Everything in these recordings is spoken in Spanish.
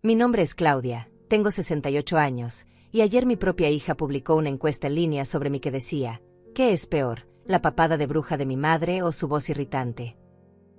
Mi nombre es Claudia, tengo 68 años, y ayer mi propia hija publicó una encuesta en línea sobre mí que decía, ¿qué es peor, la papada de bruja de mi madre o su voz irritante?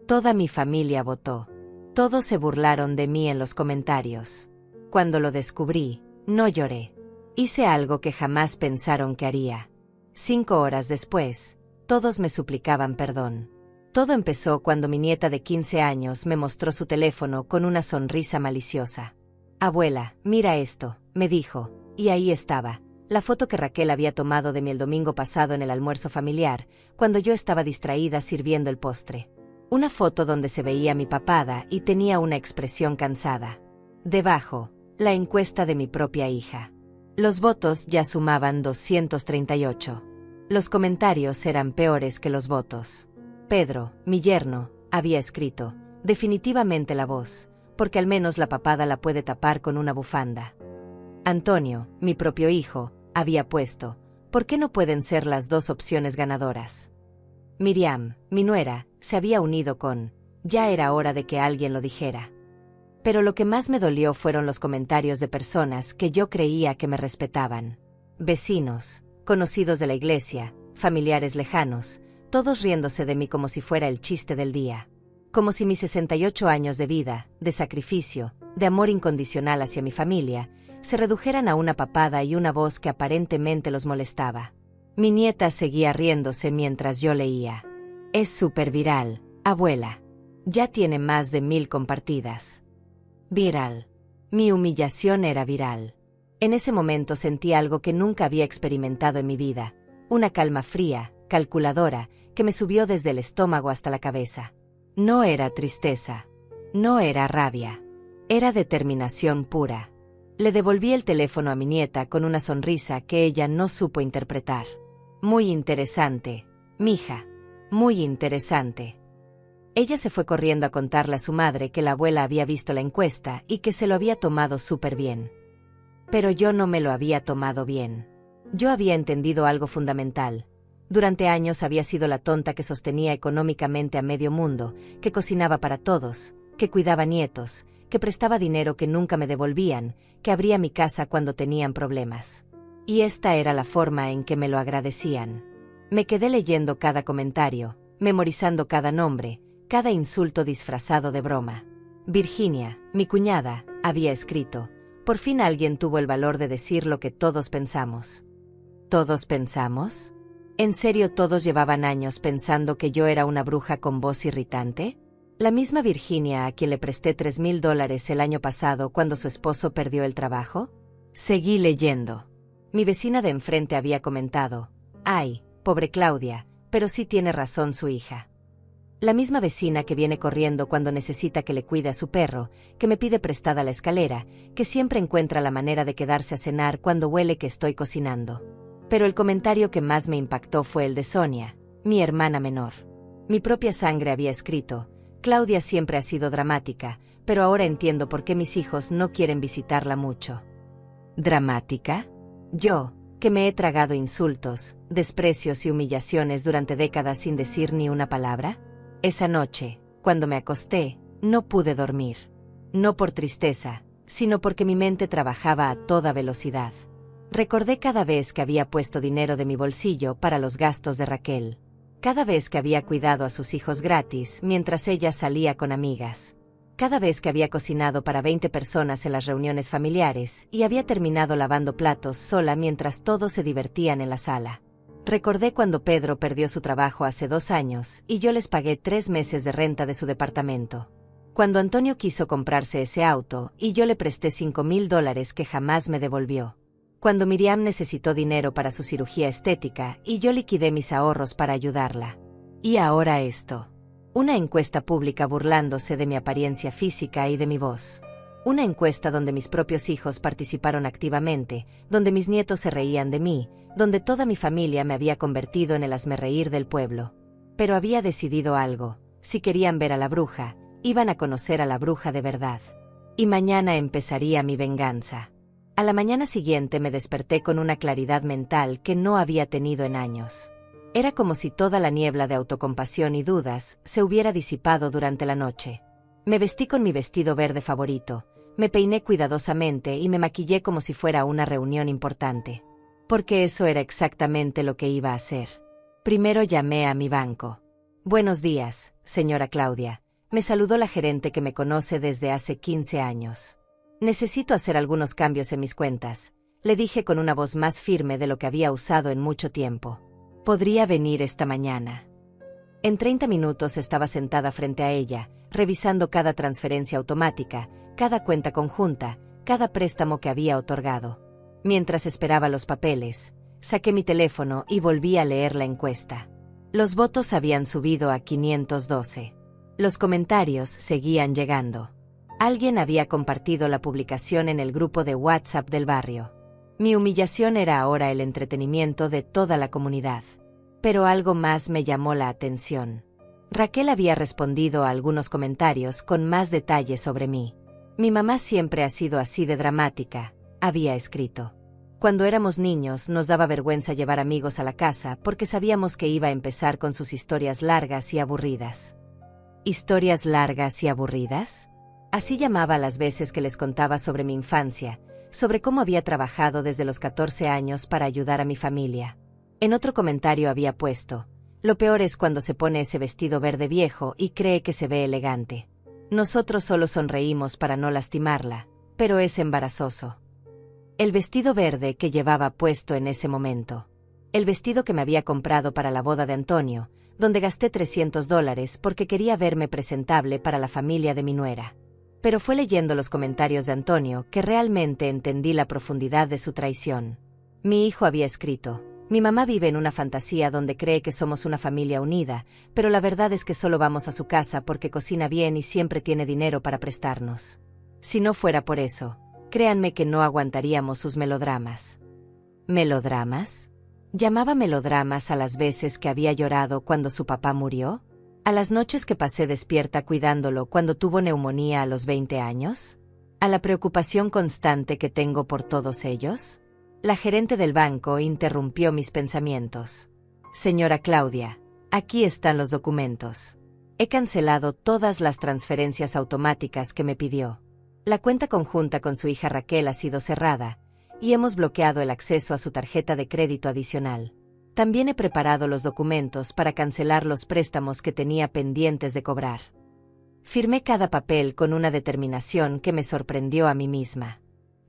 Toda mi familia votó. Todos se burlaron de mí en los comentarios. Cuando lo descubrí, no lloré. Hice algo que jamás pensaron que haría. 5 horas después, todos me suplicaban perdón. Todo empezó cuando mi nieta de 15 años me mostró su teléfono con una sonrisa maliciosa. «Abuela, mira esto», me dijo, y ahí estaba, la foto que Raquel había tomado de mí el domingo pasado en el almuerzo familiar, cuando yo estaba distraída sirviendo el postre. Una foto donde se veía mi papada y tenía una expresión cansada. Debajo, la encuesta de mi propia hija. Los votos ya sumaban 238. Los comentarios eran peores que los votos. Pedro, mi yerno, había escrito, definitivamente la voz, porque al menos la papada la puede tapar con una bufanda. Antonio, mi propio hijo, había puesto, ¿por qué no pueden ser las dos opciones ganadoras? Miriam, mi nuera, se había unido con, ya era hora de que alguien lo dijera. Pero lo que más me dolió fueron los comentarios de personas que yo creía que me respetaban. Vecinos, conocidos de la iglesia, familiares lejanos, todos riéndose de mí como si fuera el chiste del día. Como si mis 68 años de vida, de sacrificio, de amor incondicional hacia mi familia, se redujeran a una papada y una voz que aparentemente los molestaba. Mi nieta seguía riéndose mientras yo leía. Es súper viral, abuela. Ya tiene más de 1000 compartidas. Viral. Mi humillación era viral. En ese momento sentí algo que nunca había experimentado en mi vida, una calma fría, calculadora, que me subió desde el estómago hasta la cabeza. No era tristeza. No era rabia. Era determinación pura. Le devolví el teléfono a mi nieta con una sonrisa que ella no supo interpretar. Muy interesante, mija. Muy interesante. Ella se fue corriendo a contarle a su madre que la abuela había visto la encuesta y que se lo había tomado súper bien. Pero yo no me lo había tomado bien. Yo había entendido algo fundamental. Durante años había sido la tonta que sostenía económicamente a medio mundo, que cocinaba para todos, que cuidaba nietos, que prestaba dinero que nunca me devolvían, que abría mi casa cuando tenían problemas. Y esta era la forma en que me lo agradecían. Me quedé leyendo cada comentario, memorizando cada nombre, cada insulto disfrazado de broma. Virginia, mi cuñada, había escrito, por fin alguien tuvo el valor de decir lo que todos pensamos. ¿Todos pensamos? ¿En serio todos llevaban años pensando que yo era una bruja con voz irritante? La misma Virginia a quien le presté $3,000 el año pasado cuando su esposo perdió el trabajo. Seguí leyendo. Mi vecina de enfrente había comentado, ay, pobre Claudia, pero sí tiene razón su hija. La misma vecina que viene corriendo cuando necesita que le cuide a su perro, que me pide prestada la escalera, que siempre encuentra la manera de quedarse a cenar cuando huele que estoy cocinando. Pero el comentario que más me impactó fue el de Sonia, mi hermana menor. Mi propia sangre había escrito, Claudia siempre ha sido dramática, pero ahora entiendo por qué mis hijos no quieren visitarla mucho. ¿Dramática? Yo, que me he tragado insultos, desprecios y humillaciones durante décadas sin decir ni una palabra. Esa noche, cuando me acosté, no pude dormir. No por tristeza, sino porque mi mente trabajaba a toda velocidad. Recordé cada vez que había puesto dinero de mi bolsillo para los gastos de Raquel. Cada vez que había cuidado a sus hijos gratis mientras ella salía con amigas. Cada vez que había cocinado para 20 personas en las reuniones familiares y había terminado lavando platos sola mientras todos se divertían en la sala. Recordé cuando Pedro perdió su trabajo hace 2 años y yo les pagué 3 meses de renta de su departamento. Cuando Antonio quiso comprarse ese auto y yo le presté $5,000 que jamás me devolvió. Cuando Miriam necesitó dinero para su cirugía estética y yo liquidé mis ahorros para ayudarla. Y ahora esto. Una encuesta pública burlándose de mi apariencia física y de mi voz. Una encuesta donde mis propios hijos participaron activamente, donde mis nietos se reían de mí, donde toda mi familia me había convertido en el hazmerreír del pueblo. Pero había decidido algo, si querían ver a la bruja, iban a conocer a la bruja de verdad. Y mañana empezaría mi venganza. A la mañana siguiente me desperté con una claridad mental que no había tenido en años. Era como si toda la niebla de autocompasión y dudas se hubiera disipado durante la noche. Me vestí con mi vestido verde favorito, Me peiné cuidadosamente y me maquillé como si fuera una reunión importante. Porque eso era exactamente lo que iba a hacer. Primero llamé a mi banco. Buenos días, señora Claudia. Me saludó la gerente que me conoce desde hace 15 años. Necesito hacer algunos cambios en mis cuentas, le dije con una voz más firme de lo que había usado en mucho tiempo. ¿Podría venir esta mañana? En 30 minutos estaba sentada frente a ella, revisando cada transferencia automática, cada cuenta conjunta, cada préstamo que había otorgado. Mientras esperaba los papeles, saqué mi teléfono y volví a leer la encuesta. Los votos habían subido a 512. Los comentarios seguían llegando. Alguien había compartido la publicación en el grupo de WhatsApp del barrio. Mi humillación era ahora el entretenimiento de toda la comunidad. Pero algo más me llamó la atención. Raquel había respondido a algunos comentarios con más detalles sobre mí. Mi mamá siempre ha sido así de dramática, había escrito. Cuando éramos niños nos daba vergüenza llevar amigos a la casa porque sabíamos que iba a empezar con sus historias largas y aburridas. ¿Historias largas y aburridas? Así llamaba las veces que les contaba sobre mi infancia, sobre cómo había trabajado desde los 14 años para ayudar a mi familia. En otro comentario había puesto, lo peor es cuando se pone ese vestido verde viejo y cree que se ve elegante. Nosotros solo sonreímos para no lastimarla, pero es embarazoso. El vestido verde que llevaba puesto en ese momento. El vestido que me había comprado para la boda de Antonio, donde gasté $300 porque quería verme presentable para la familia de mi nuera. Pero fue leyendo los comentarios de Antonio que realmente entendí la profundidad de su traición. Mi hijo había escrito, mi mamá vive en una fantasía donde cree que somos una familia unida, pero la verdad es que solo vamos a su casa porque cocina bien y siempre tiene dinero para prestarnos. Si no fuera por eso, créanme que no aguantaríamos sus melodramas. ¿Melodramas? ¿Llamaba melodramas a las veces que había llorado cuando su papá murió? ¿A las noches que pasé despierta cuidándolo cuando tuvo neumonía a los 20 años? ¿A la preocupación constante que tengo por todos ellos? La gerente del banco interrumpió mis pensamientos. Señora Claudia, aquí están los documentos. He cancelado todas las transferencias automáticas que me pidió. La cuenta conjunta con su hija Raquel ha sido cerrada, y hemos bloqueado el acceso a su tarjeta de crédito adicional. También he preparado los documentos para cancelar los préstamos que tenía pendientes de cobrar. Firmé cada papel con una determinación que me sorprendió a mí misma.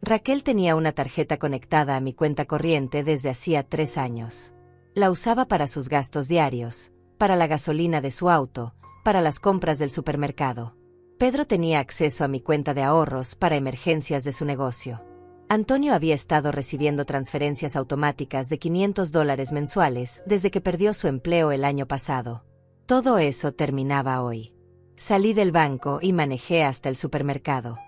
Raquel tenía una tarjeta conectada a mi cuenta corriente desde hacía 3 años. La usaba para sus gastos diarios, para la gasolina de su auto, para las compras del supermercado. Pedro tenía acceso a mi cuenta de ahorros para emergencias de su negocio. Antonio había estado recibiendo transferencias automáticas de $500 mensuales desde que perdió su empleo el año pasado. Todo eso terminaba hoy. Salí del banco y manejé hasta el supermercado.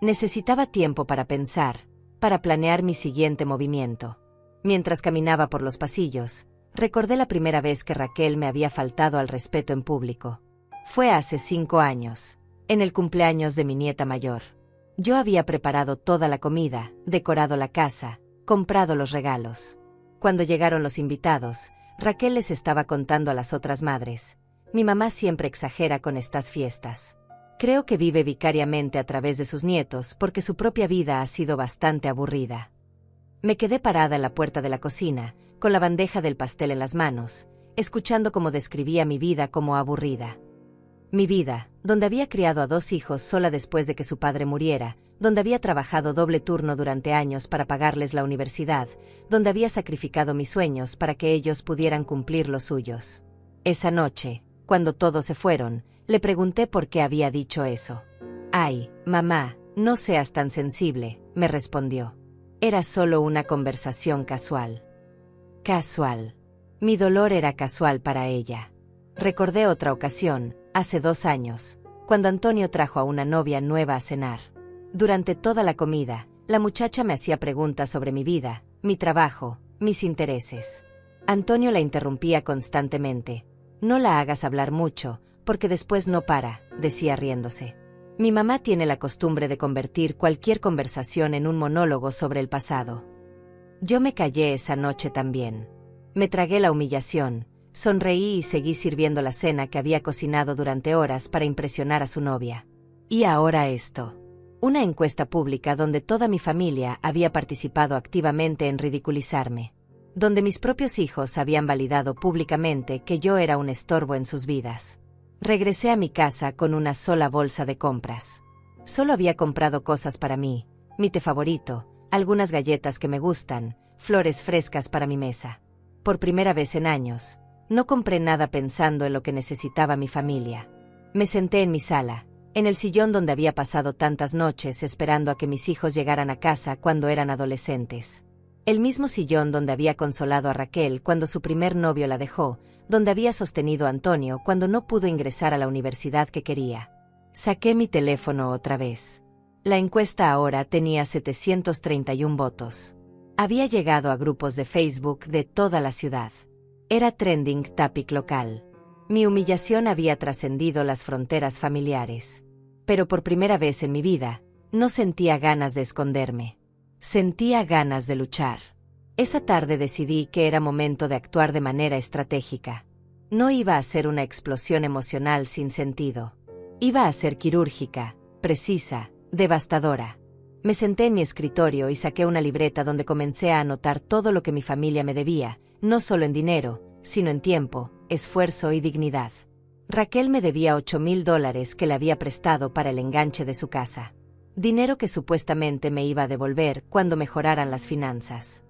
Necesitaba tiempo para pensar, para planear mi siguiente movimiento. Mientras caminaba por los pasillos, recordé la primera vez que Raquel me había faltado al respeto en público. Fue hace 5 años, en el cumpleaños de mi nieta mayor. Yo había preparado toda la comida, decorado la casa, comprado los regalos. Cuando llegaron los invitados, Raquel les estaba contando a las otras madres. Mi mamá siempre exagera con estas fiestas. Creo que vive vicariamente a través de sus nietos porque su propia vida ha sido bastante aburrida. Me quedé parada en la puerta de la cocina, con la bandeja del pastel en las manos, escuchando cómo describía mi vida como aburrida. Mi vida, donde había criado a 2 hijos sola después de que su padre muriera, donde había trabajado doble turno durante años para pagarles la universidad, donde había sacrificado mis sueños para que ellos pudieran cumplir los suyos. Esa noche, cuando todos se fueron, le pregunté por qué había dicho eso. «Ay, mamá, no seas tan sensible», me respondió. Era solo una conversación casual. Casual. Mi dolor era casual para ella. Recordé otra ocasión, hace 2 años, cuando Antonio trajo a una novia nueva a cenar. Durante toda la comida, la muchacha me hacía preguntas sobre mi vida, mi trabajo, mis intereses. Antonio la interrumpía constantemente. «No la hagas hablar mucho, porque después no para», decía riéndose. Mi mamá tiene la costumbre de convertir cualquier conversación en un monólogo sobre el pasado. Yo me callé esa noche también. Me tragué la humillación, sonreí y seguí sirviendo la cena que había cocinado durante horas para impresionar a su novia. Y ahora esto. Una encuesta pública donde toda mi familia había participado activamente en ridiculizarme. Donde mis propios hijos habían validado públicamente que yo era un estorbo en sus vidas. Regresé a mi casa con una sola bolsa de compras. Solo había comprado cosas para mí, mi té favorito, algunas galletas que me gustan, flores frescas para mi mesa. Por primera vez en años, no compré nada pensando en lo que necesitaba mi familia. Me senté en mi sala, en el sillón donde había pasado tantas noches esperando a que mis hijos llegaran a casa cuando eran adolescentes. El mismo sillón donde había consolado a Raquel cuando su primer novio la dejó, donde había sostenido a Antonio cuando no pudo ingresar a la universidad que quería. Saqué mi teléfono otra vez. La encuesta ahora tenía 731 votos. Había llegado a grupos de Facebook de toda la ciudad. Era trending topic local. Mi humillación había trascendido las fronteras familiares. Pero por primera vez en mi vida, no sentía ganas de esconderme. Sentía ganas de luchar. Esa tarde decidí que era momento de actuar de manera estratégica. No iba a ser una explosión emocional sin sentido. Iba a ser quirúrgica, precisa, devastadora. Me senté en mi escritorio y saqué una libreta donde comencé a anotar todo lo que mi familia me debía, no solo en dinero, sino en tiempo, esfuerzo y dignidad. Raquel me debía $8,000 que le había prestado para el enganche de su casa. Dinero que supuestamente me iba a devolver cuando mejoraran las finanzas.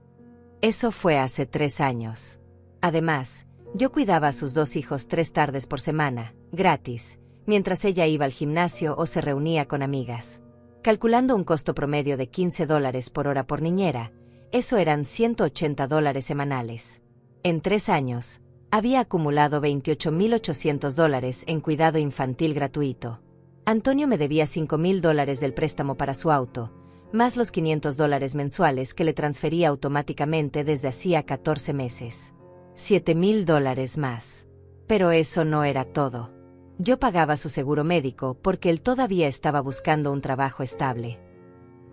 Eso fue hace 3 años. Además, yo cuidaba a sus 2 hijos 3 tardes por semana, gratis, mientras ella iba al gimnasio o se reunía con amigas. Calculando un costo promedio de $15 por hora por niñera, eso eran $180 semanales. En 3 años, había acumulado $28,800 en cuidado infantil gratuito. Antonio me debía $5,000 del préstamo para su auto, más los $500 mensuales que le transfería automáticamente desde hacía 14 meses. $7,000 más. Pero eso no era todo. Yo pagaba su seguro médico porque él todavía estaba buscando un trabajo estable.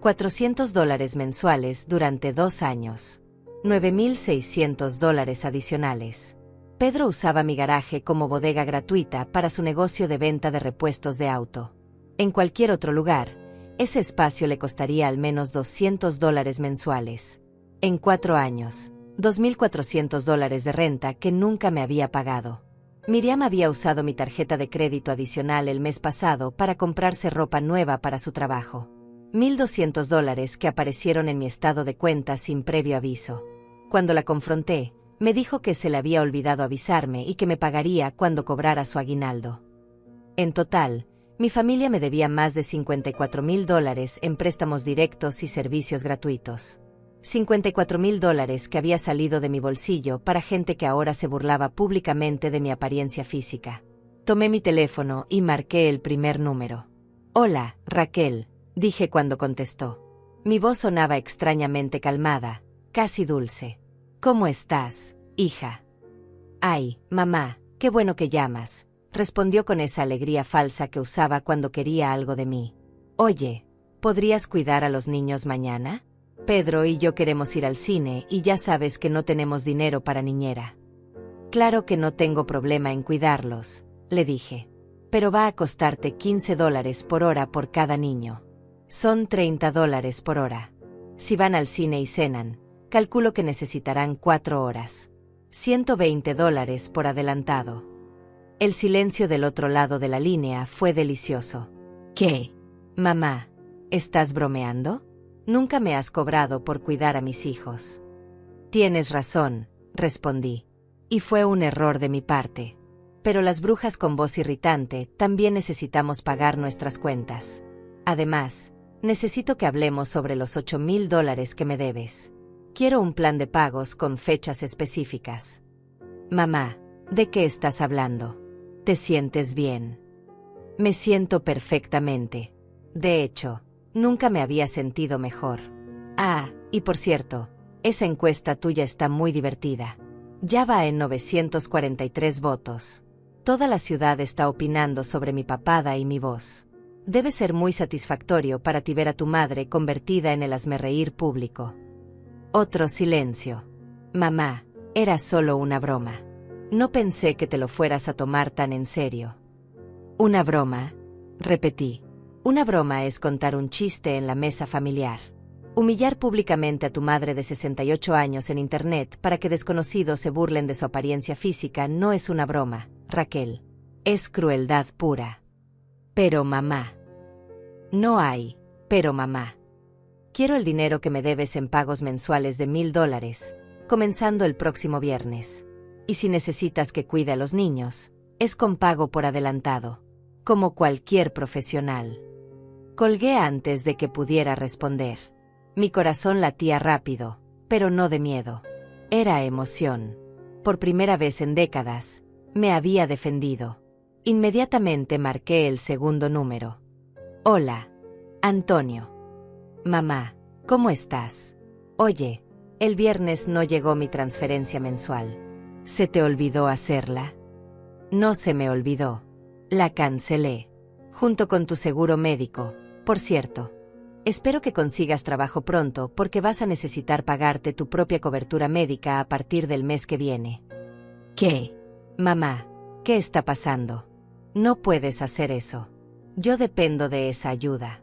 $400 mensuales durante 2 años. $9,600 adicionales. Pedro usaba mi garaje como bodega gratuita para su negocio de venta de repuestos de auto. En cualquier otro lugar, ese espacio le costaría al menos $200 mensuales. En 4 años, $2,400 de renta que nunca me había pagado. Miriam había usado mi tarjeta de crédito adicional el mes pasado para comprarse ropa nueva para su trabajo. $1,200 que aparecieron en mi estado de cuenta sin previo aviso. Cuando la confronté, me dijo que se le había olvidado avisarme y que me pagaría cuando cobrara su aguinaldo. En total, mi familia me debía más de $54,000 en préstamos directos y servicios gratuitos. $54,000 que había salido de mi bolsillo para gente que ahora se burlaba públicamente de mi apariencia física. Tomé mi teléfono y marqué el primer número. «Hola, Raquel», dije cuando contestó. Mi voz sonaba extrañamente calmada, casi dulce. «¿Cómo estás, hija?» «Ay, mamá, qué bueno que llamas», respondió con esa alegría falsa que usaba cuando quería algo de mí. «Oye, ¿podrías cuidar a los niños mañana? Pedro y yo queremos ir al cine y ya sabes que no tenemos dinero para niñera». «Claro que no tengo problema en cuidarlos», le dije. «Pero va a costarte $15 por hora por cada niño. Son $30 por hora. Si van al cine y cenan, calculo que necesitarán 4 horas. $120 por adelantado». El silencio del otro lado de la línea fue delicioso. «¿Qué? Mamá, ¿estás bromeando? Nunca me has cobrado por cuidar a mis hijos». «Tienes razón», respondí. «Y fue un error de mi parte. Pero las brujas con voz irritante también necesitamos pagar nuestras cuentas. Además, necesito que hablemos sobre los $8,000 que me debes. Quiero un plan de pagos con fechas específicas». «Mamá, ¿de qué estás hablando? ¿Te sientes bien?» «Me siento perfectamente. De hecho, nunca me había sentido mejor. Ah, y por cierto, esa encuesta tuya está muy divertida. Ya va en 943 votos. Toda la ciudad está opinando sobre mi papada y mi voz. Debe ser muy satisfactorio para ti ver a tu madre convertida en el hazmerreír público». Otro silencio. «Mamá, era solo una broma. No pensé que te lo fueras a tomar tan en serio». «¿Una broma?», repetí. Una broma es contar un chiste en la mesa familiar. Humillar públicamente a tu madre de 68 años en Internet para que desconocidos se burlen de su apariencia física no es una broma, Raquel. Es crueldad pura. Pero mamá. No hay, pero mamá. Quiero el dinero que me debes en pagos mensuales de $1000, comenzando el próximo viernes. Y si necesitas que cuide a los niños, es con pago por adelantado. Como cualquier profesional. Colgué antes de que pudiera responder. Mi corazón latía rápido, pero no de miedo. Era emoción. Por primera vez en décadas, me había defendido. Inmediatamente marqué el segundo número. Hola, Antonio. Mamá, ¿cómo estás? Oye, el viernes no llegó mi transferencia mensual. ¿Se te olvidó hacerla? No se me olvidó. La cancelé. Junto con tu seguro médico, por cierto. Espero que consigas trabajo pronto porque vas a necesitar pagarte tu propia cobertura médica a partir del mes que viene. ¿Qué? Mamá, ¿qué está pasando? No puedes hacer eso. Yo dependo de esa ayuda.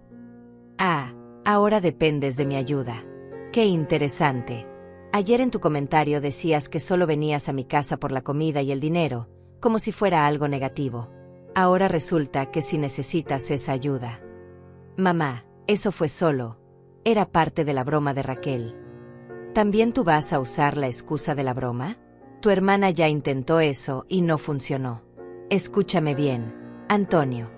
Ah, ahora dependes de mi ayuda. Qué interesante. Ayer en tu comentario decías que solo venías a mi casa por la comida y el dinero, como si fuera algo negativo. Ahora resulta que sí necesitas esa ayuda. Mamá, eso fue era parte de la broma de Raquel. ¿También tú vas a usar la excusa de la broma? Tu hermana ya intentó eso y no funcionó. Escúchame bien, Antonio.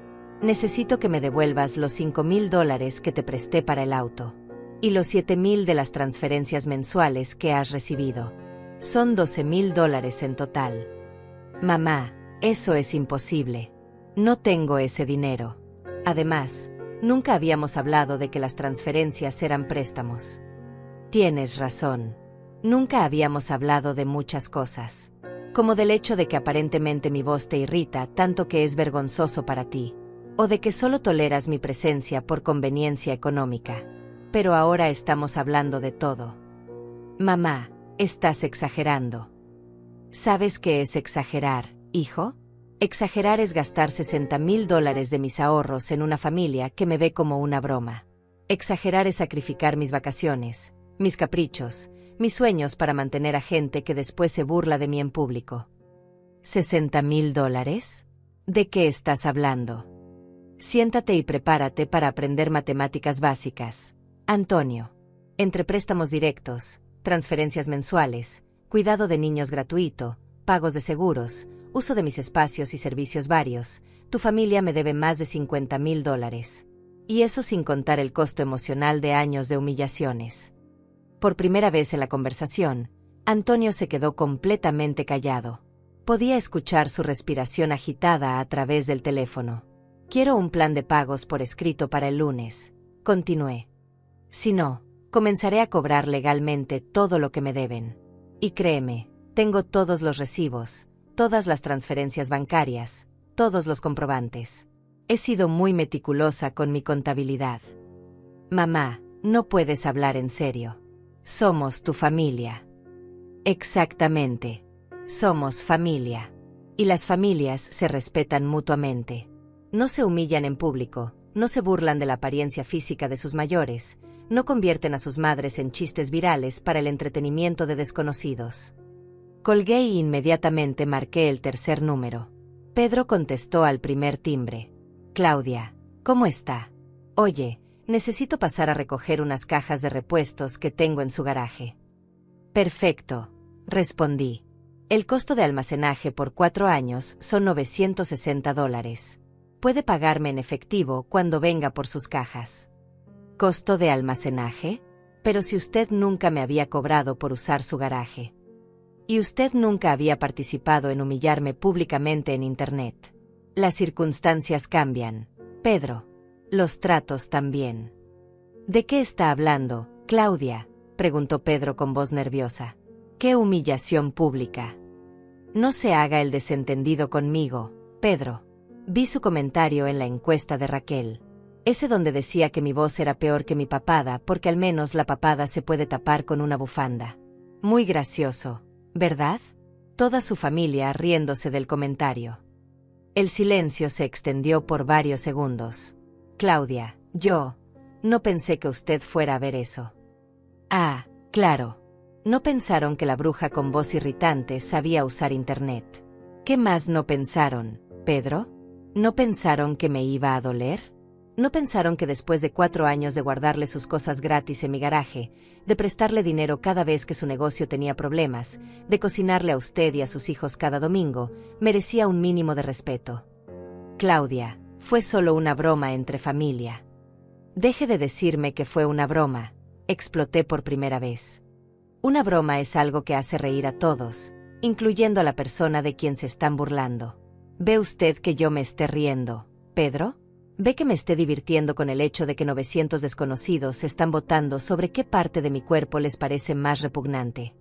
Necesito que me devuelvas los $5000 que te presté para el auto. Y los 7000 de las transferencias mensuales que has recibido. Son $12000 en total. Mamá, eso es imposible. No tengo ese dinero. Además, nunca habíamos hablado de que las transferencias eran préstamos. Tienes razón. Nunca habíamos hablado de muchas cosas. Como del hecho de que aparentemente mi voz te irrita tanto que es vergonzoso para ti. O de que solo toleras mi presencia por conveniencia económica. Pero ahora estamos hablando de todo. Mamá, estás exagerando. ¿Sabes qué es exagerar, hijo? Exagerar es gastar $60,000 de mis ahorros en una familia que me ve como una broma. Exagerar es sacrificar mis vacaciones, mis caprichos, mis sueños para mantener a gente que después se burla de mí en público. ¿$60,000? ¿De qué estás hablando? Siéntate y prepárate para aprender matemáticas básicas, Antonio. Entre préstamos directos, transferencias mensuales, cuidado de niños gratuito, pagos de seguros, uso de mis espacios y servicios varios, tu familia me debe más de $50,000. Y eso sin contar el costo emocional de años de humillaciones. Por primera vez en la conversación, Antonio se quedó completamente callado. Podía escuchar su respiración agitada a través del teléfono. Quiero un plan de pagos por escrito para el lunes, continué. Si no, comenzaré a cobrar legalmente todo lo que me deben. Y créeme, tengo todos los recibos, todas las transferencias bancarias, todos los comprobantes. He sido muy meticulosa con mi contabilidad. Mamá, no puedes hablar en serio. Somos tu familia. Exactamente. Somos familia. Y las familias se respetan mutuamente. No se humillan en público, no se burlan de la apariencia física de sus mayores, no convierten a sus madres en chistes virales para el entretenimiento de desconocidos. Colgué y inmediatamente marqué el tercer número. Pedro contestó al primer timbre. Claudia, ¿cómo está? Oye, necesito pasar a recoger unas cajas de repuestos que tengo en su garaje. Perfecto, respondí. El costo de almacenaje por 4 años son $960. Puede pagarme en efectivo cuando venga por sus cajas. ¿Costo de almacenaje? Pero si usted nunca me había cobrado por usar su garaje. Y usted nunca había participado en humillarme públicamente en Internet. Las circunstancias cambian, Pedro. Los tratos también. ¿De qué está hablando, Claudia?, preguntó Pedro con voz nerviosa. ¡Qué humillación pública! No se haga el desentendido conmigo, Pedro. Vi su comentario en la encuesta de Raquel. Ese donde decía que mi voz era peor que mi papada porque al menos la papada se puede tapar con una bufanda. Muy gracioso, ¿verdad? Toda su familia riéndose del comentario. El silencio se extendió por varios segundos. Claudia, yo no pensé que usted fuera a ver eso. Ah, claro. No pensaron que la bruja con voz irritante sabía usar internet. ¿Qué más no pensaron, Pedro? ¿No pensaron que me iba a doler? ¿No pensaron que después de 4 años de guardarle sus cosas gratis en mi garaje, de prestarle dinero cada vez que su negocio tenía problemas, de cocinarle a usted y a sus hijos cada domingo, merecía un mínimo de respeto? Claudia, fue solo una broma entre familia. Deje de decirme que fue una broma, exploté por primera vez. Una broma es algo que hace reír a todos, incluyendo a la persona de quien se están burlando. ¿Ve usted que yo me esté riendo, Pedro? ¿Ve que me esté divirtiendo con el hecho de que 900 desconocidos se están votando sobre qué parte de mi cuerpo les parece más repugnante?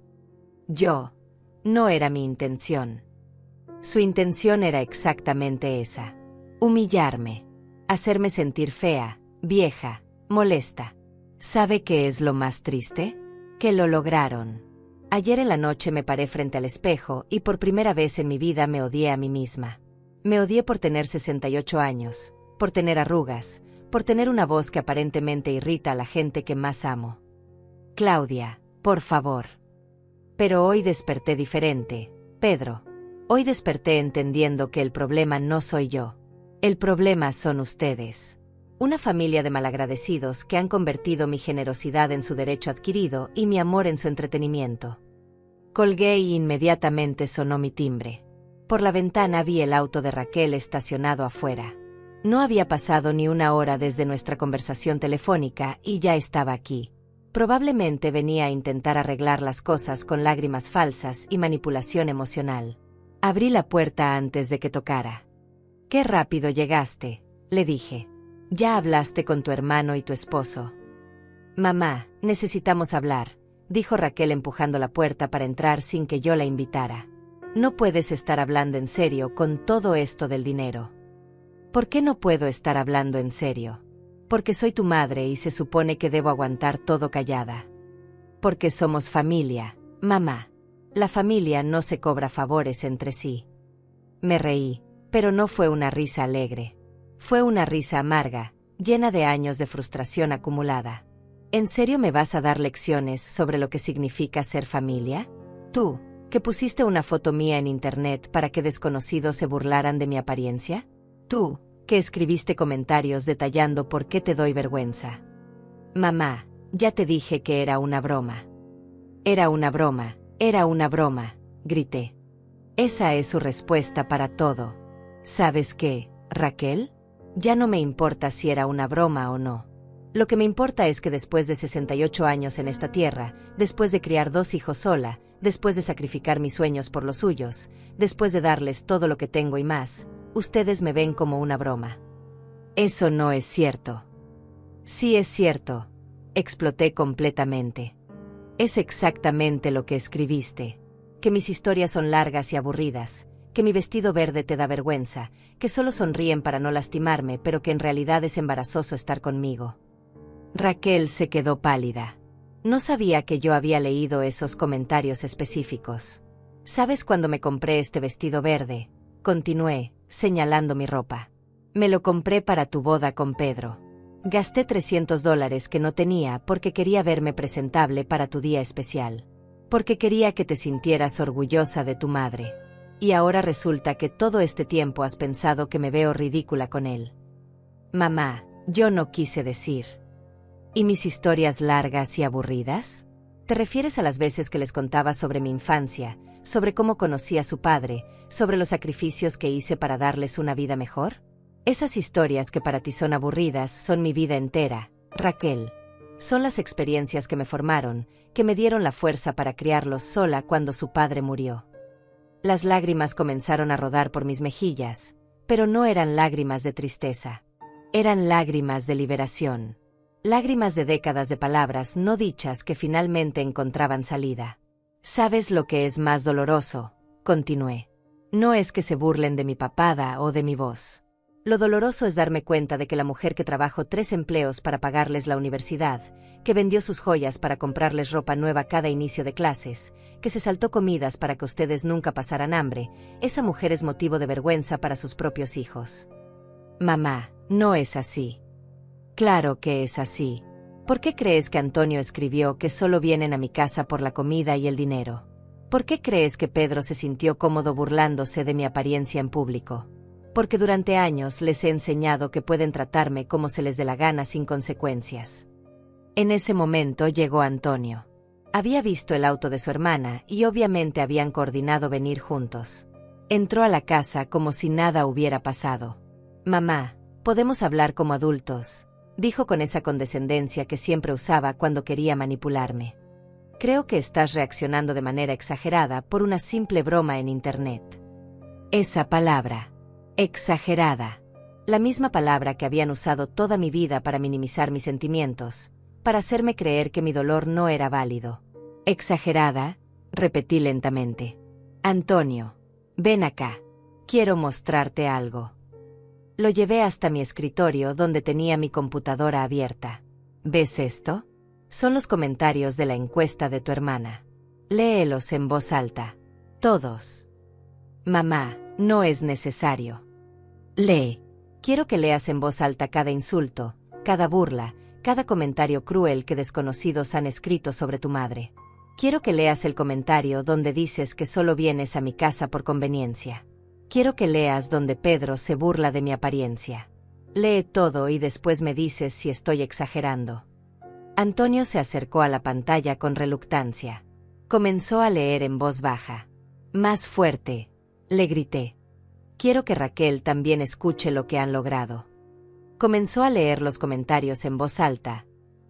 No era mi intención. Su intención era exactamente esa: humillarme, hacerme sentir fea, vieja, molesta. ¿Sabe qué es lo más triste? Que lo lograron. Ayer en la noche me paré frente al espejo y por primera vez en mi vida me odié a mí misma. Me odié por tener 68 años, por tener arrugas, por tener una voz que aparentemente irrita a la gente que más amo. Claudia, por favor. Pero hoy desperté diferente, Pedro. Hoy desperté entendiendo que el problema no soy yo. El problema son ustedes. Una familia de malagradecidos que han convertido mi generosidad en su derecho adquirido y mi amor en su entretenimiento. Colgué y inmediatamente sonó mi timbre. Por la ventana vi el auto de Raquel estacionado afuera. No había pasado ni una hora desde nuestra conversación telefónica y ya estaba aquí. Probablemente venía a intentar arreglar las cosas con lágrimas falsas y manipulación emocional. Abrí la puerta antes de que tocara. «Qué rápido llegaste», le dije. «¿Ya hablaste con tu hermano y tu esposo?» «Mamá, necesitamos hablar», dijo Raquel empujando la puerta para entrar sin que yo la invitara. «No puedes estar hablando en serio con todo esto del dinero». «¿Por qué no puedo estar hablando en serio?» «Porque soy tu madre y se supone que debo aguantar todo callada». «Porque somos familia, mamá. La familia no se cobra favores entre sí». Me reí, pero no fue una risa alegre. Fue una risa amarga, llena de años de frustración acumulada. ¿En serio me vas a dar lecciones sobre lo que significa ser familia? ¿Tú, que pusiste una foto mía en internet para que desconocidos se burlaran de mi apariencia? ¿Tú, que escribiste comentarios detallando por qué te doy vergüenza? Mamá, ya te dije que era una broma. Era una broma, era una broma, grité. Esa es su respuesta para todo. ¿Sabes qué, Raquel? Ya no me importa si era una broma o no. Lo que me importa es que después de 68 años en esta tierra, después de criar 2 hijos sola, después de sacrificar mis sueños por los suyos, después de darles todo lo que tengo y más, ustedes me ven como una broma. Eso no es cierto. Sí es cierto. Exploté completamente. Es exactamente lo que escribiste. Que mis historias son largas y aburridas, que mi vestido verde te da vergüenza, que solo sonríen para no lastimarme, pero que en realidad es embarazoso estar conmigo. Raquel se quedó pálida. No sabía que yo había leído esos comentarios específicos. ¿Sabes cuándo me compré este vestido verde? Continué, señalando mi ropa. Me lo compré para tu boda con Pedro. Gasté $300 que no tenía porque quería verme presentable para tu día especial. Porque quería que te sintieras orgullosa de tu madre. Y ahora resulta que todo este tiempo has pensado que me veo ridícula con él. Mamá, yo no quise decir. ¿Y mis historias largas y aburridas? ¿Te refieres a las veces que les contaba sobre mi infancia, sobre cómo conocí a su padre, sobre los sacrificios que hice para darles una vida mejor? Esas historias que para ti son aburridas son mi vida entera, Raquel. Son las experiencias que me formaron, que me dieron la fuerza para criarlos sola cuando su padre murió. Las lágrimas comenzaron a rodar por mis mejillas, pero no eran lágrimas de tristeza. Eran lágrimas de liberación. Lágrimas de décadas de palabras no dichas que finalmente encontraban salida. ¿Sabes lo que es más doloroso? Continué. No es que se burlen de mi papada o de mi voz. Lo doloroso es darme cuenta de que la mujer que trabajó 3 empleos para pagarles la universidad, que vendió sus joyas para comprarles ropa nueva cada inicio de clases, que se saltó comidas para que ustedes nunca pasaran hambre, esa mujer es motivo de vergüenza para sus propios hijos. Mamá, no es así. Claro que es así. ¿Por qué crees que Antonio escribió que solo vienen a mi casa por la comida y el dinero? ¿Por qué crees que Pedro se sintió cómodo burlándose de mi apariencia en público? Porque durante años les he enseñado que pueden tratarme como se les dé la gana sin consecuencias. En ese momento llegó Antonio. Había visto el auto de su hermana y obviamente habían coordinado venir juntos. Entró a la casa como si nada hubiera pasado. «Mamá, podemos hablar como adultos», dijo con esa condescendencia que siempre usaba cuando quería manipularme. «Creo que estás reaccionando de manera exagerada por una simple broma en internet». Esa palabra, exagerada, la misma palabra que habían usado toda mi vida para minimizar mis sentimientos, para hacerme creer que mi dolor no era válido. «Exagerada», repetí lentamente. «Antonio, ven acá. Quiero mostrarte algo». Lo llevé hasta mi escritorio donde tenía mi computadora abierta. ¿Ves esto? Son los comentarios de la encuesta de tu hermana. Léelos en voz alta. Todos. Mamá, no es necesario. Lee. Quiero que leas en voz alta cada insulto, cada burla, cada comentario cruel que desconocidos han escrito sobre tu madre. Quiero que leas el comentario donde dices que solo vienes a mi casa por conveniencia. Quiero que leas donde Pedro se burla de mi apariencia. Lee todo y después me dices si estoy exagerando. Antonio se acercó a la pantalla con reluctancia. Comenzó a leer en voz baja. Más fuerte, le grité. Quiero que Raquel también escuche lo que han logrado. Comenzó a leer los comentarios en voz alta,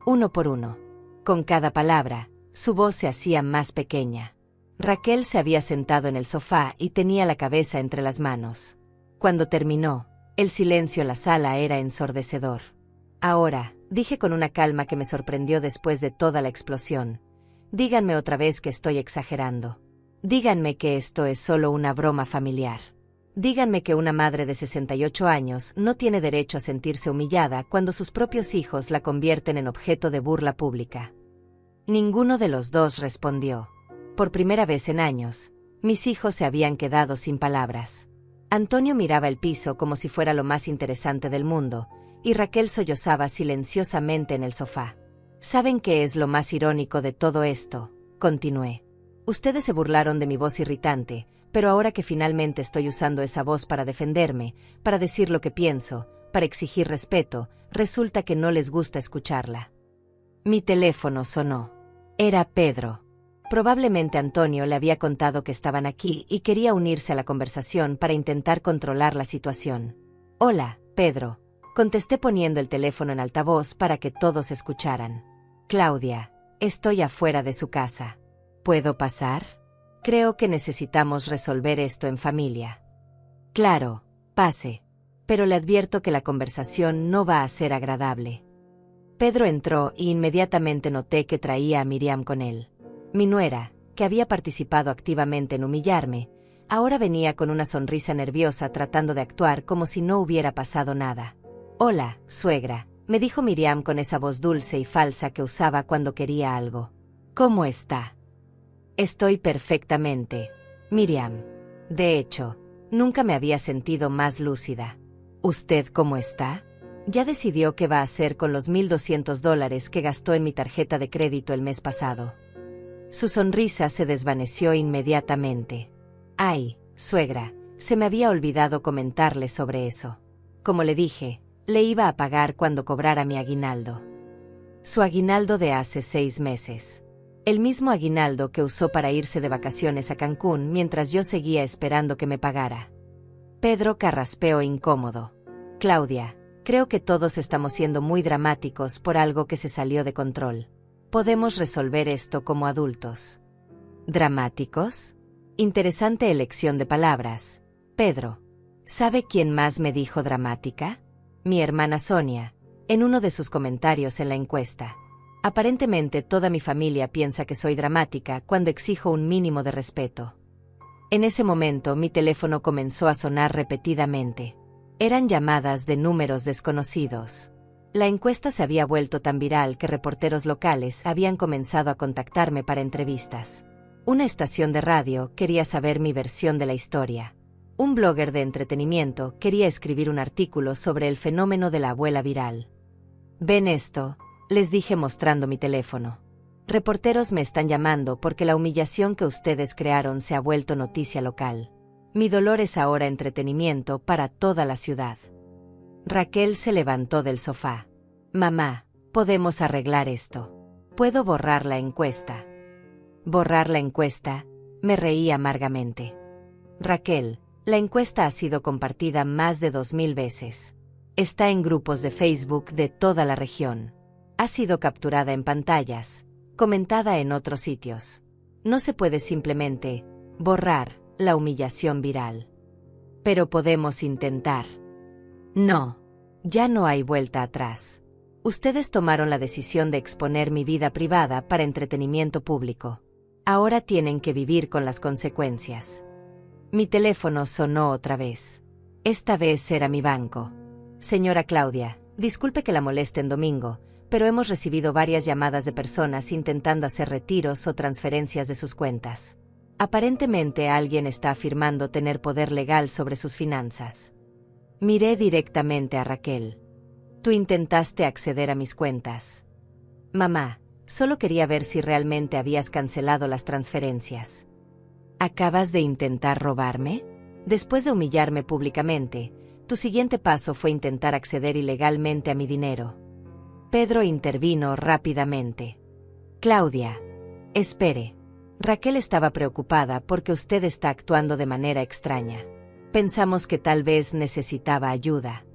uno por uno. Con cada palabra, su voz se hacía más pequeña. Raquel se había sentado en el sofá y tenía la cabeza entre las manos. Cuando terminó, el silencio en la sala era ensordecedor. Ahora, dije con una calma que me sorprendió después de toda la explosión, díganme otra vez que estoy exagerando. Díganme que esto es solo una broma familiar. Díganme que una madre de 68 años no tiene derecho a sentirse humillada cuando sus propios hijos la convierten en objeto de burla pública. Ninguno de los dos respondió. Por primera vez en años, mis hijos se habían quedado sin palabras. Antonio miraba el piso como si fuera lo más interesante del mundo, y Raquel sollozaba silenciosamente en el sofá. ¿Saben qué es lo más irónico de todo esto?, continué. Ustedes se burlaron de mi voz irritante, pero ahora que finalmente estoy usando esa voz para defenderme, para decir lo que pienso, para exigir respeto, resulta que no les gusta escucharla. Mi teléfono sonó. Era Pedro. Probablemente Antonio le había contado que estaban aquí y quería unirse a la conversación para intentar controlar la situación. «Hola, Pedro», contesté poniendo el teléfono en altavoz para que todos escucharan. «Claudia, estoy afuera de su casa. ¿Puedo pasar? Creo que necesitamos resolver esto en familia». «Claro, pase. Pero le advierto que la conversación no va a ser agradable». Pedro entró y inmediatamente noté que traía a Miriam con él. Mi nuera, que había participado activamente en humillarme, ahora venía con una sonrisa nerviosa tratando de actuar como si no hubiera pasado nada. «Hola, suegra», me dijo Miriam con esa voz dulce y falsa que usaba cuando quería algo. «¿Cómo está?» «Estoy perfectamente, Miriam. De hecho, nunca me había sentido más lúcida». «¿Usted cómo está?» «Ya decidió qué va a hacer con los $1,200 que gastó en mi tarjeta de crédito el mes pasado». Su sonrisa se desvaneció inmediatamente. «Ay, suegra, se me había olvidado comentarle sobre eso. Como le dije, le iba a pagar cuando cobrara mi aguinaldo». Su aguinaldo de hace 6 meses. El mismo aguinaldo que usó para irse de vacaciones a Cancún mientras yo seguía esperando que me pagara. Pedro carraspeó incómodo. «Claudia, creo que todos estamos siendo muy dramáticos por algo que se salió de control. Podemos resolver esto como adultos». ¿Dramáticos? Interesante elección de palabras, Pedro. ¿Sabe quién más me dijo dramática? Mi hermana Sonia, en uno de sus comentarios en la encuesta. Aparentemente toda mi familia piensa que soy dramática cuando exijo un mínimo de respeto. En ese momento mi teléfono comenzó a sonar repetidamente. Eran llamadas de números desconocidos. La encuesta se había vuelto tan viral que reporteros locales habían comenzado a contactarme para entrevistas. Una estación de radio quería saber mi versión de la historia. Un blogger de entretenimiento quería escribir un artículo sobre el fenómeno de la abuela viral. Ven esto, les dije mostrando mi teléfono. Reporteros me están llamando porque la humillación que ustedes crearon se ha vuelto noticia local. Mi dolor es ahora entretenimiento para toda la ciudad. Raquel se levantó del sofá. Mamá, podemos arreglar esto. ¿Puedo borrar la encuesta? ¿Borrar la encuesta? Me reí amargamente. Raquel, la encuesta ha sido compartida más de 2000 veces. Está en grupos de Facebook de toda la región. Ha sido capturada en pantallas, comentada en otros sitios. No se puede simplemente borrar la humillación viral. Pero podemos intentar. No, ya no hay vuelta atrás. Ustedes tomaron la decisión de exponer mi vida privada para entretenimiento público. Ahora tienen que vivir con las consecuencias. Mi teléfono sonó otra vez. Esta vez era mi banco. Señora Claudia, disculpe que la moleste en domingo, pero hemos recibido varias llamadas de personas intentando hacer retiros o transferencias de sus cuentas. Aparentemente alguien está afirmando tener poder legal sobre sus finanzas. Miré directamente a Raquel. Tú intentaste acceder a mis cuentas. Mamá, solo quería ver si realmente habías cancelado las transferencias. ¿Acabas de intentar robarme? Después de humillarme públicamente, tu siguiente paso fue intentar acceder ilegalmente a mi dinero. Pedro intervino rápidamente. Claudia, espere. Raquel estaba preocupada porque usted está actuando de manera extraña. Pensamos que tal vez necesitaba ayuda.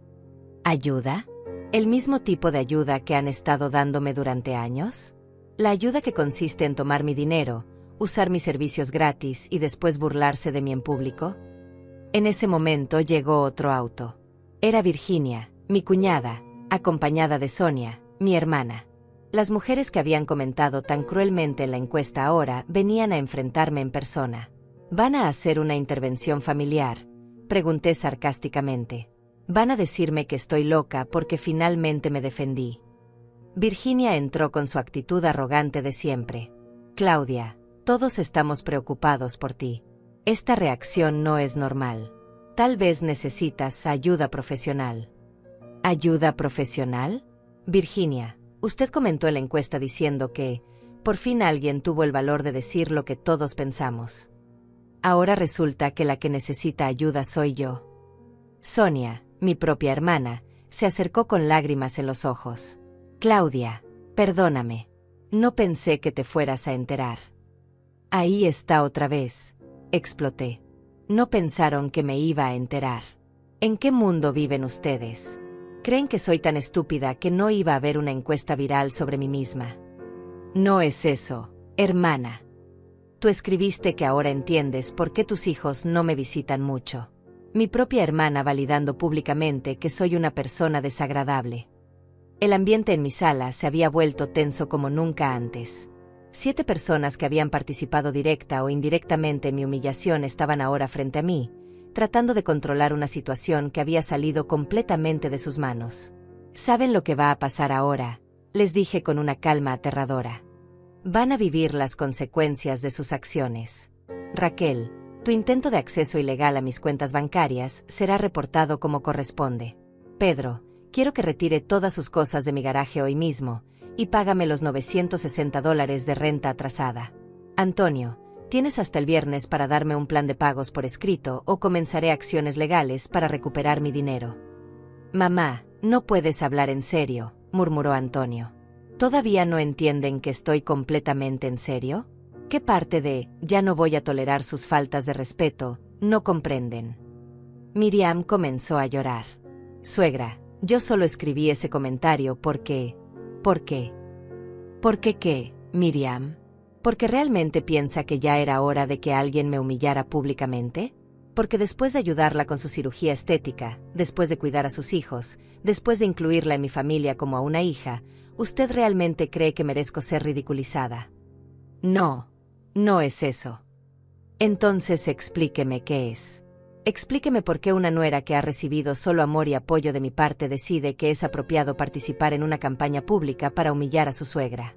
¿Ayuda? ¿El mismo tipo de ayuda que han estado dándome durante años? La ayuda que consiste en tomar mi dinero, usar mis servicios gratis y después burlarse de mí en público. En ese momento llegó otro auto. Era Virginia, mi cuñada, acompañada de Sonia, mi hermana. Las mujeres que habían comentado tan cruelmente en la encuesta ahora venían a enfrentarme en persona. ¿Van a hacer una intervención familiar?, pregunté sarcásticamente. ¿Van a decirme que estoy loca porque finalmente me defendí? Virginia entró con su actitud arrogante de siempre. Claudia, todos estamos preocupados por ti. Esta reacción no es normal. Tal vez necesitas ayuda profesional. ¿Ayuda profesional? Virginia, usted comentó en la encuesta diciendo que, por fin alguien tuvo el valor de decir lo que todos pensamos. Ahora resulta que la que necesita ayuda soy yo. Sonia, mi propia hermana, se acercó con lágrimas en los ojos. Claudia, perdóname. No pensé que te fueras a enterar. Ahí está otra vez, exploté. No pensaron que me iba a enterar. ¿En qué mundo viven ustedes? ¿Creen que soy tan estúpida que no iba a haber una encuesta viral sobre mí misma? No es eso, hermana. Tú escribiste que ahora entiendes por qué tus hijos no me visitan mucho. Mi propia hermana validando públicamente que soy una persona desagradable. El ambiente en mi sala se había vuelto tenso como nunca antes. 7 personas que habían participado directa o indirectamente en mi humillación estaban ahora frente a mí, tratando de controlar una situación que había salido completamente de sus manos. ¿Saben lo que va a pasar ahora?, les dije con una calma aterradora. Van a vivir las consecuencias de sus acciones. Raquel, tu intento de acceso ilegal a mis cuentas bancarias será reportado como corresponde. Pedro, quiero que retire todas sus cosas de mi garaje hoy mismo y págame los $960 de renta atrasada. Antonio, tienes hasta el viernes para darme un plan de pagos por escrito o comenzaré acciones legales para recuperar mi dinero. Mamá, no puedes hablar en serio, murmuró Antonio. ¿Todavía no entienden que estoy completamente en serio? ¿Qué parte de ya no voy a tolerar sus faltas de respeto no comprenden? Miriam comenzó a llorar. Suegra, yo solo escribí ese comentario porque... ¿Por qué? ¿Por qué qué, Miriam? ¿Porque realmente piensa que ya era hora de que alguien me humillara públicamente? Porque después de ayudarla con su cirugía estética, después de cuidar a sus hijos, después de incluirla en mi familia como a una hija, ¿usted realmente cree que merezco ser ridiculizada? No, no es eso. Entonces explíqueme qué es. Explíqueme por qué una nuera que ha recibido solo amor y apoyo de mi parte decide que es apropiado participar en una campaña pública para humillar a su suegra.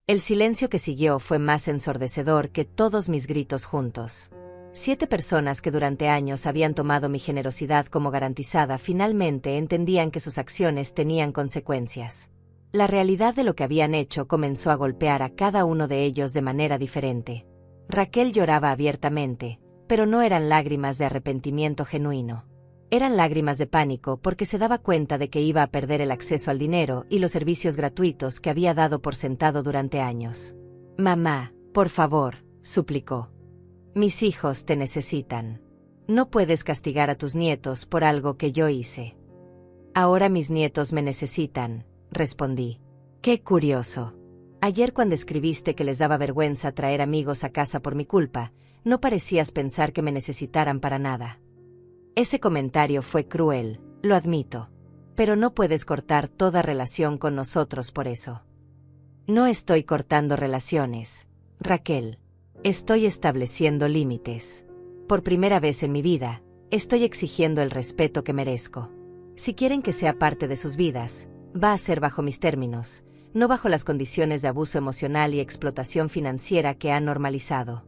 El silencio que siguió fue más ensordecedor que todos mis gritos juntos. 7 personas que durante años habían tomado mi generosidad como garantizada finalmente entendían que sus acciones tenían consecuencias. La realidad de lo que habían hecho comenzó a golpear a cada uno de ellos de manera diferente. Raquel lloraba abiertamente, pero no eran lágrimas de arrepentimiento genuino. Eran lágrimas de pánico porque se daba cuenta de que iba a perder el acceso al dinero y los servicios gratuitos que había dado por sentado durante años. «Mamá, por favor», suplicó. «Mis hijos te necesitan. No puedes castigar a tus nietos por algo que yo hice». «Ahora mis nietos me necesitan», respondí. «Qué curioso. Ayer cuando escribiste que les daba vergüenza traer amigos a casa por mi culpa, no parecías pensar que me necesitaran para nada». Ese comentario fue cruel, lo admito. Pero no puedes cortar toda relación con nosotros por eso. No estoy cortando relaciones, Raquel. Estoy estableciendo límites. Por primera vez en mi vida, estoy exigiendo el respeto que merezco. Si quieren que sea parte de sus vidas, va a ser bajo mis términos, no bajo las condiciones de abuso emocional y explotación financiera que han normalizado.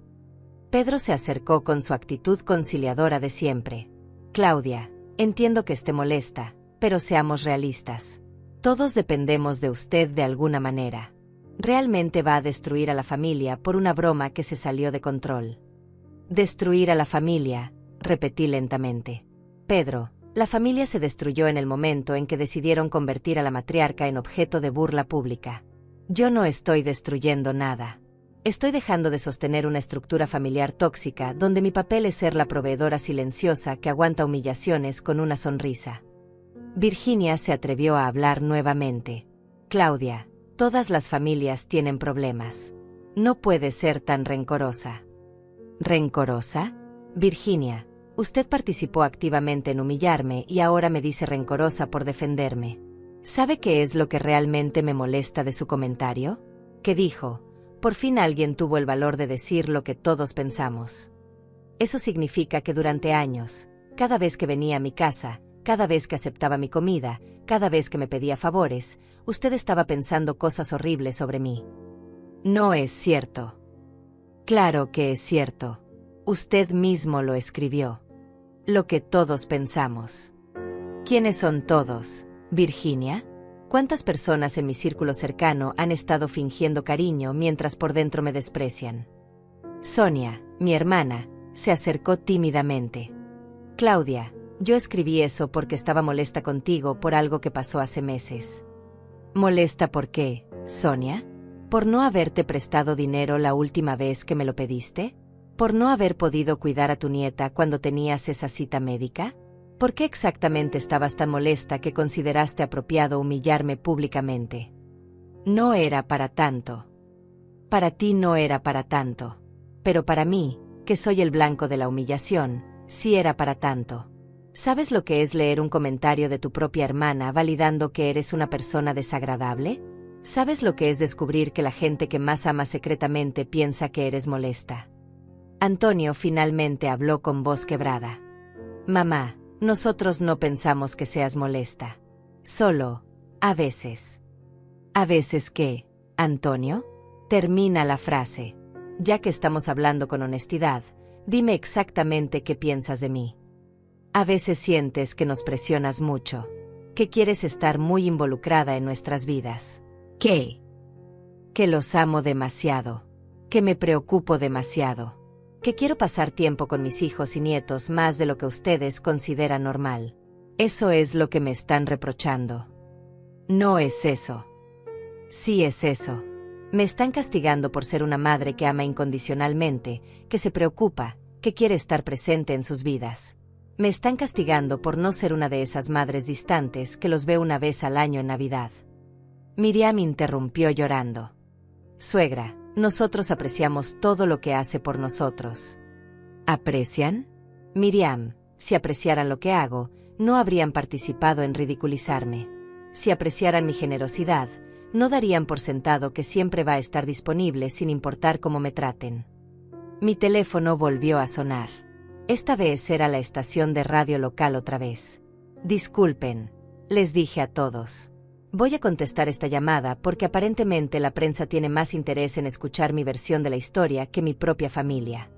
Pedro se acercó con su actitud conciliadora de siempre. «Claudia, entiendo que esté molesta, pero seamos realistas. Todos dependemos de usted de alguna manera. Realmente va a destruir a la familia por una broma que se salió de control». «Destruir a la familia», repetí lentamente. «Pedro, la familia se destruyó en el momento en que decidieron convertir a la matriarca en objeto de burla pública. Yo no estoy destruyendo nada. Estoy dejando de sostener una estructura familiar tóxica donde mi papel es ser la proveedora silenciosa que aguanta humillaciones con una sonrisa». Virginia se atrevió a hablar nuevamente. «Claudia, todas las familias tienen problemas. No puedes ser tan rencorosa». «¿Rencorosa? Virginia, usted participó activamente en humillarme y ahora me dice rencorosa por defenderme. ¿Sabe qué es lo que realmente me molesta de su comentario? Que dijo: por fin alguien tuvo el valor de decir lo que todos pensamos. Eso significa que durante años, cada vez que venía a mi casa, cada vez que aceptaba mi comida, cada vez que me pedía favores, usted estaba pensando cosas horribles sobre mí». «No es cierto». «Claro que es cierto. Usted mismo lo escribió. Lo que todos pensamos». «¿Quiénes son todos, Virginia? ¿Cuántas personas en mi círculo cercano han estado fingiendo cariño mientras por dentro me desprecian?» Sonia, mi hermana, se acercó tímidamente. «Claudia, yo escribí eso porque estaba molesta contigo por algo que pasó hace meses». «¿Molesta por qué, Sonia? ¿Por no haberte prestado dinero la última vez que me lo pediste? ¿Por no haber podido cuidar a tu nieta cuando tenías esa cita médica? ¿Por qué exactamente estabas tan molesta que consideraste apropiado humillarme públicamente?» «No era para tanto». «Para ti no era para tanto. Pero para mí, que soy el blanco de la humillación, sí era para tanto. ¿Sabes lo que es leer un comentario de tu propia hermana validando que eres una persona desagradable? ¿Sabes lo que es descubrir que la gente que más amas secretamente piensa que eres molesta?» Antonio finalmente habló con voz quebrada. «Mamá, nosotros no pensamos que seas molesta. Solo, a veces». «¿A veces qué, Antonio?» «Termina la frase. Ya que estamos hablando con honestidad, dime exactamente qué piensas de mí». «A veces sientes que nos presionas mucho, que quieres estar muy involucrada en nuestras vidas». «¿Qué?» «Que los amo demasiado, que me preocupo demasiado, que quiero pasar tiempo con mis hijos y nietos más de lo que ustedes consideran normal. Eso es lo que me están reprochando». «No es eso». «Sí es eso. Me están castigando por ser una madre que ama incondicionalmente, que se preocupa, que quiere estar presente en sus vidas. Me están castigando por no ser una de esas madres distantes que los ve una vez al año en Navidad». Miriam interrumpió llorando. «Suegra, nosotros apreciamos todo lo que hace por nosotros». «¿Aprecian? Miriam, si apreciaran lo que hago, no habrían participado en ridiculizarme. Si apreciaran mi generosidad, no darían por sentado que siempre va a estar disponible sin importar cómo me traten». Mi teléfono volvió a sonar. Esta vez era la estación de radio local otra vez. «Disculpen», les dije a todos. «Voy a contestar esta llamada porque aparentemente la prensa tiene más interés en escuchar mi versión de la historia que mi propia familia».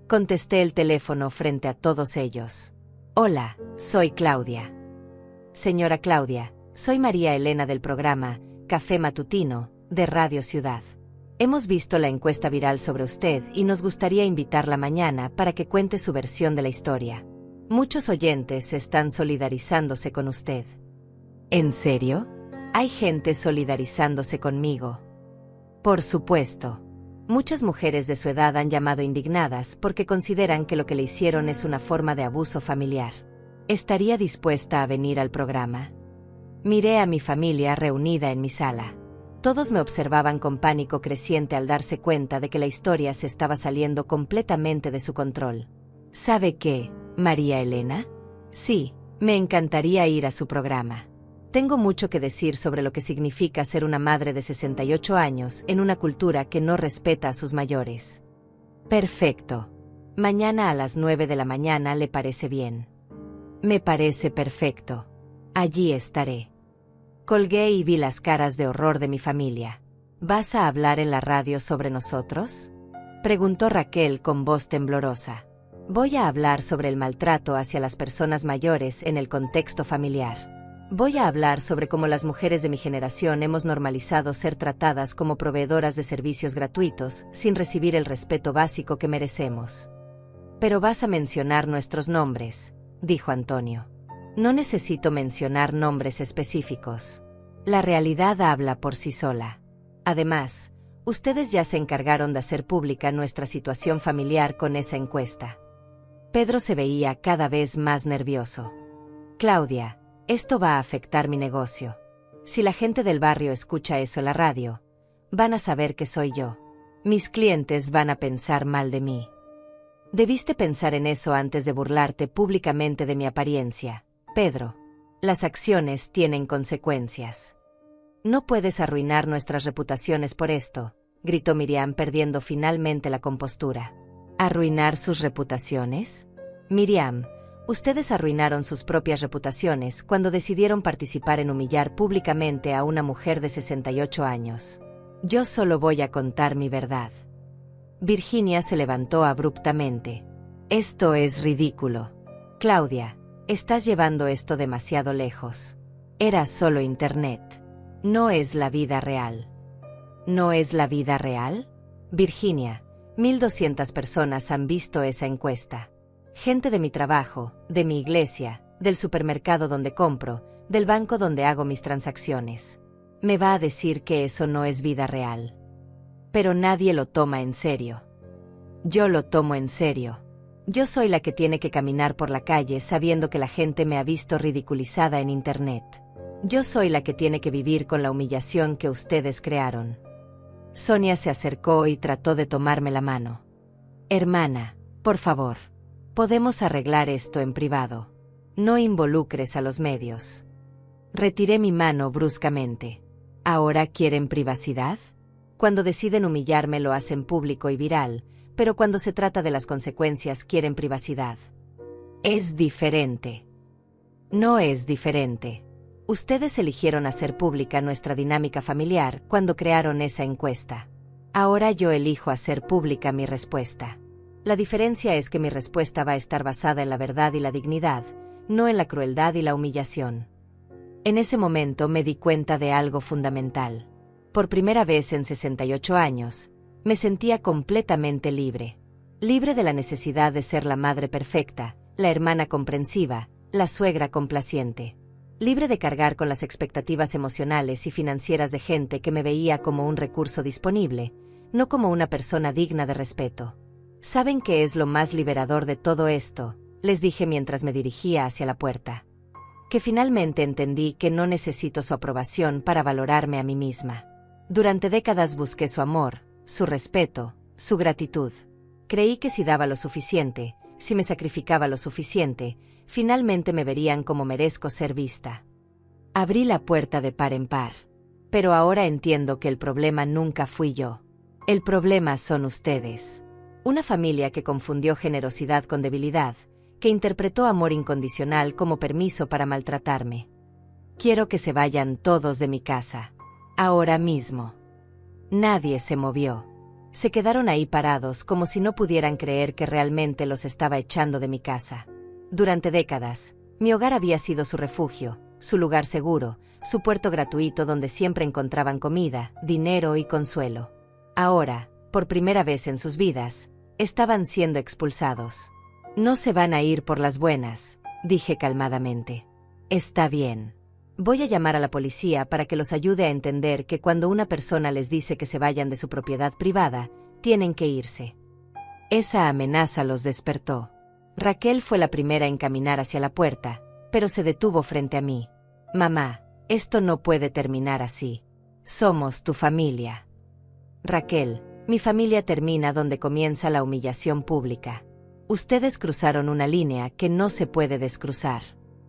Contesté el teléfono frente a todos ellos. «Hola, soy Claudia». «Señora Claudia, soy María Elena del programa Café Matutino, de Radio Ciudad. Hemos visto la encuesta viral sobre usted y nos gustaría invitarla mañana para que cuente su versión de la historia. Muchos oyentes están solidarizándose con usted. ¿En serio? ¿Hay gente solidarizándose conmigo? Por supuesto. Muchas mujeres de su edad han llamado indignadas porque consideran que lo que le hicieron es una forma de abuso familiar. ¿Estaría dispuesta a venir al programa? Miré a mi familia reunida en mi sala. Todos me observaban con pánico creciente al darse cuenta de que la historia se estaba saliendo completamente de su control. ¿Sabe qué, María Elena? Sí, me encantaría ir a su programa. Tengo mucho que decir sobre lo que significa ser una madre de 68 años en una cultura que no respeta a sus mayores. Perfecto. Mañana a las 9 de la mañana, ¿le parece bien? Me parece perfecto. Allí estaré. Colgué y vi las caras de horror de mi familia. ¿Vas a hablar en la radio sobre nosotros?, preguntó Raquel con voz temblorosa. Voy a hablar sobre el maltrato hacia las personas mayores en el contexto familiar. Voy a hablar sobre cómo las mujeres de mi generación hemos normalizado ser tratadas como proveedoras de servicios gratuitos, sin recibir el respeto básico que merecemos. Pero vas a mencionar nuestros nombres, dijo Antonio. No necesito mencionar nombres específicos. La realidad habla por sí sola. Además, ustedes ya se encargaron de hacer pública nuestra situación familiar con esa encuesta. Pedro se veía cada vez más nervioso. Claudia, esto va a afectar mi negocio. Si la gente del barrio escucha eso en la radio, van a saber que soy yo. Mis clientes van a pensar mal de mí. Debiste pensar en eso antes de burlarte públicamente de mi apariencia, Pedro. Las acciones tienen consecuencias. No puedes arruinar nuestras reputaciones por esto, gritó Miriam perdiendo finalmente la compostura. ¿Arruinar sus reputaciones? Miriam, ustedes arruinaron sus propias reputaciones cuando decidieron participar en humillar públicamente a una mujer de 68 años. Yo solo voy a contar mi verdad. Virginia se levantó abruptamente. Esto es ridículo. Claudia, estás llevando esto demasiado lejos. Era solo internet. No es la vida real. ¿No es la vida real? Virginia, 1200 personas han visto esa encuesta. Gente de mi trabajo, de mi iglesia, del supermercado donde compro, del banco donde hago mis transacciones. Me va a decir que eso no es vida real. Pero nadie lo toma en serio. Yo lo tomo en serio. Yo soy la que tiene que caminar por la calle sabiendo que la gente me ha visto ridiculizada en internet. Yo soy la que tiene que vivir con la humillación que ustedes crearon. Sonia se acercó y trató de tomarme la mano. Hermana, por favor. Podemos arreglar esto en privado. No involucres a los medios. Retiré mi mano bruscamente. ¿Ahora quieren privacidad? Cuando deciden humillarme lo hacen público y viral, pero cuando se trata de las consecuencias quieren privacidad. Es diferente. No es diferente. Ustedes eligieron hacer pública nuestra dinámica familiar cuando crearon esa encuesta. Ahora yo elijo hacer pública mi respuesta. La diferencia es que mi respuesta va a estar basada en la verdad y la dignidad, no en la crueldad y la humillación. En ese momento me di cuenta de algo fundamental. Por primera vez en 68 años, me sentía completamente libre. Libre de la necesidad de ser la madre perfecta, la hermana comprensiva, la suegra complaciente. Libre de cargar con las expectativas emocionales y financieras de gente que me veía como un recurso disponible, no como una persona digna de respeto. ¿Saben qué es lo más liberador de todo esto?, les dije mientras me dirigía hacia la puerta. Que finalmente entendí que no necesito su aprobación para valorarme a mí misma. Durante décadas busqué su amor, su respeto, su gratitud. Creí que si daba lo suficiente, si me sacrificaba lo suficiente, finalmente me verían como merezco ser vista. Abrí la puerta de par en par. Pero ahora entiendo que el problema nunca fui yo. El problema son ustedes. Una familia que confundió generosidad con debilidad, que interpretó amor incondicional como permiso para maltratarme. Quiero que se vayan todos de mi casa. Ahora mismo. Nadie se movió. Se quedaron ahí parados como si no pudieran creer que realmente los estaba echando de mi casa. Durante décadas, mi hogar había sido su refugio, su lugar seguro, su puerto gratuito donde siempre encontraban comida, dinero y consuelo. Ahora, por primera vez en sus vidas, estaban siendo expulsados. No se van a ir por las buenas, dije calmadamente. Está bien. Voy a llamar a la policía para que los ayude a entender que cuando una persona les dice que se vayan de su propiedad privada, tienen que irse. Esa amenaza los despertó. Raquel fue la primera en caminar hacia la puerta, pero se detuvo frente a mí. Mamá, esto no puede terminar así. Somos tu familia. Raquel, mi familia termina donde comienza la humillación pública. Ustedes cruzaron una línea que no se puede descruzar.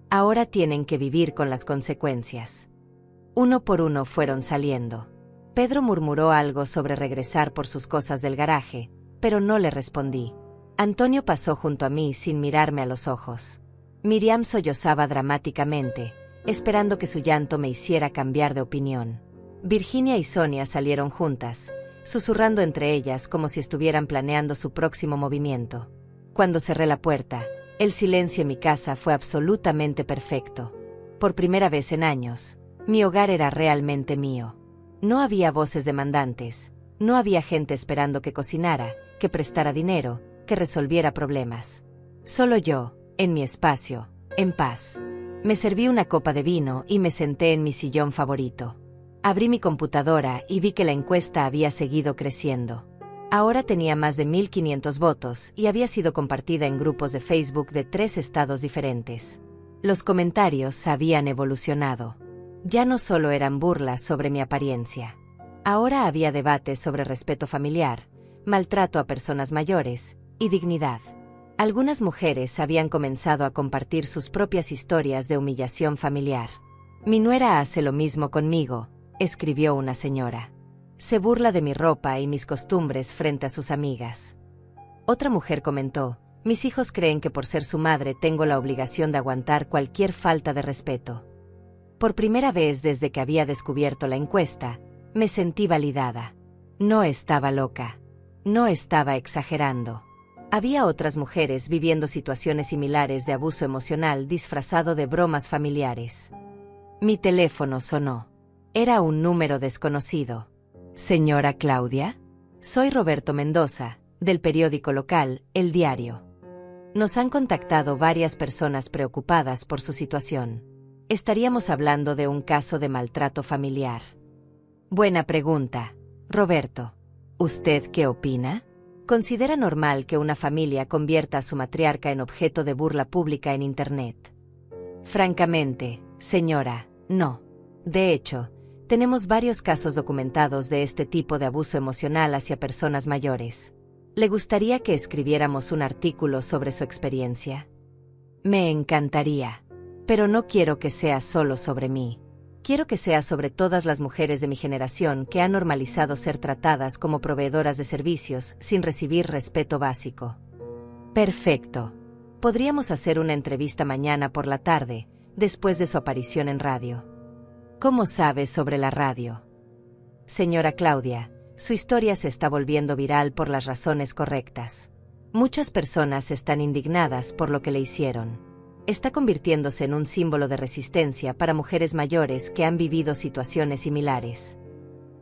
Ahora tienen que vivir con las consecuencias. Uno por uno fueron saliendo. Pedro murmuró algo sobre regresar por sus cosas del garaje, pero no le respondí. Antonio pasó junto a mí sin mirarme a los ojos. Miriam sollozaba dramáticamente, esperando que su llanto me hiciera cambiar de opinión. Virginia y Sonia salieron juntas, susurrando entre ellas como si estuvieran planeando su próximo movimiento. Cuando cerré la puerta, el silencio en mi casa fue absolutamente perfecto. Por primera vez en años, mi hogar era realmente mío. No había voces demandantes, no había gente esperando que cocinara, que prestara dinero, que resolviera problemas. Solo yo, en mi espacio, en paz. Me serví una copa de vino y me senté en mi sillón favorito. Abrí mi computadora y vi que la encuesta había seguido creciendo. Ahora tenía más de 1.500 votos y había sido compartida en grupos de Facebook de 3 estados diferentes. Los comentarios habían evolucionado. Ya no solo eran burlas sobre mi apariencia. Ahora había debates sobre respeto familiar, maltrato a personas mayores y dignidad. Algunas mujeres habían comenzado a compartir sus propias historias de humillación familiar. Mi nuera hace lo mismo conmigo, escribió una señora. Se burla de mi ropa y mis costumbres frente a sus amigas. Otra mujer comentó, mis hijos creen que por ser su madre tengo la obligación de aguantar cualquier falta de respeto. Por primera vez desde que había descubierto la encuesta, me sentí validada. No estaba loca. No estaba exagerando. Había otras mujeres viviendo situaciones similares de abuso emocional disfrazado de bromas familiares. Mi teléfono sonó. Era un número desconocido. Señora Claudia, soy Roberto Mendoza, del periódico local, El Diario. Nos han contactado varias personas preocupadas por su situación. Estaríamos hablando de un caso de maltrato familiar. Buena pregunta, Roberto. ¿Usted qué opina? ¿Considera normal que una familia convierta a su matriarca en objeto de burla pública en Internet? Francamente, señora, no. De hecho, tenemos varios casos documentados de este tipo de abuso emocional hacia personas mayores. ¿Le gustaría que escribiéramos un artículo sobre su experiencia? Me encantaría. Pero no quiero que sea solo sobre mí. Quiero que sea sobre todas las mujeres de mi generación que han normalizado ser tratadas como proveedoras de servicios sin recibir respeto básico. Perfecto. Podríamos hacer una entrevista mañana por la tarde, después de su aparición en radio. ¿Cómo sabe sobre la radio? Señora Claudia, su historia se está volviendo viral por las razones correctas. Muchas personas están indignadas por lo que le hicieron. Está convirtiéndose en un símbolo de resistencia para mujeres mayores que han vivido situaciones similares.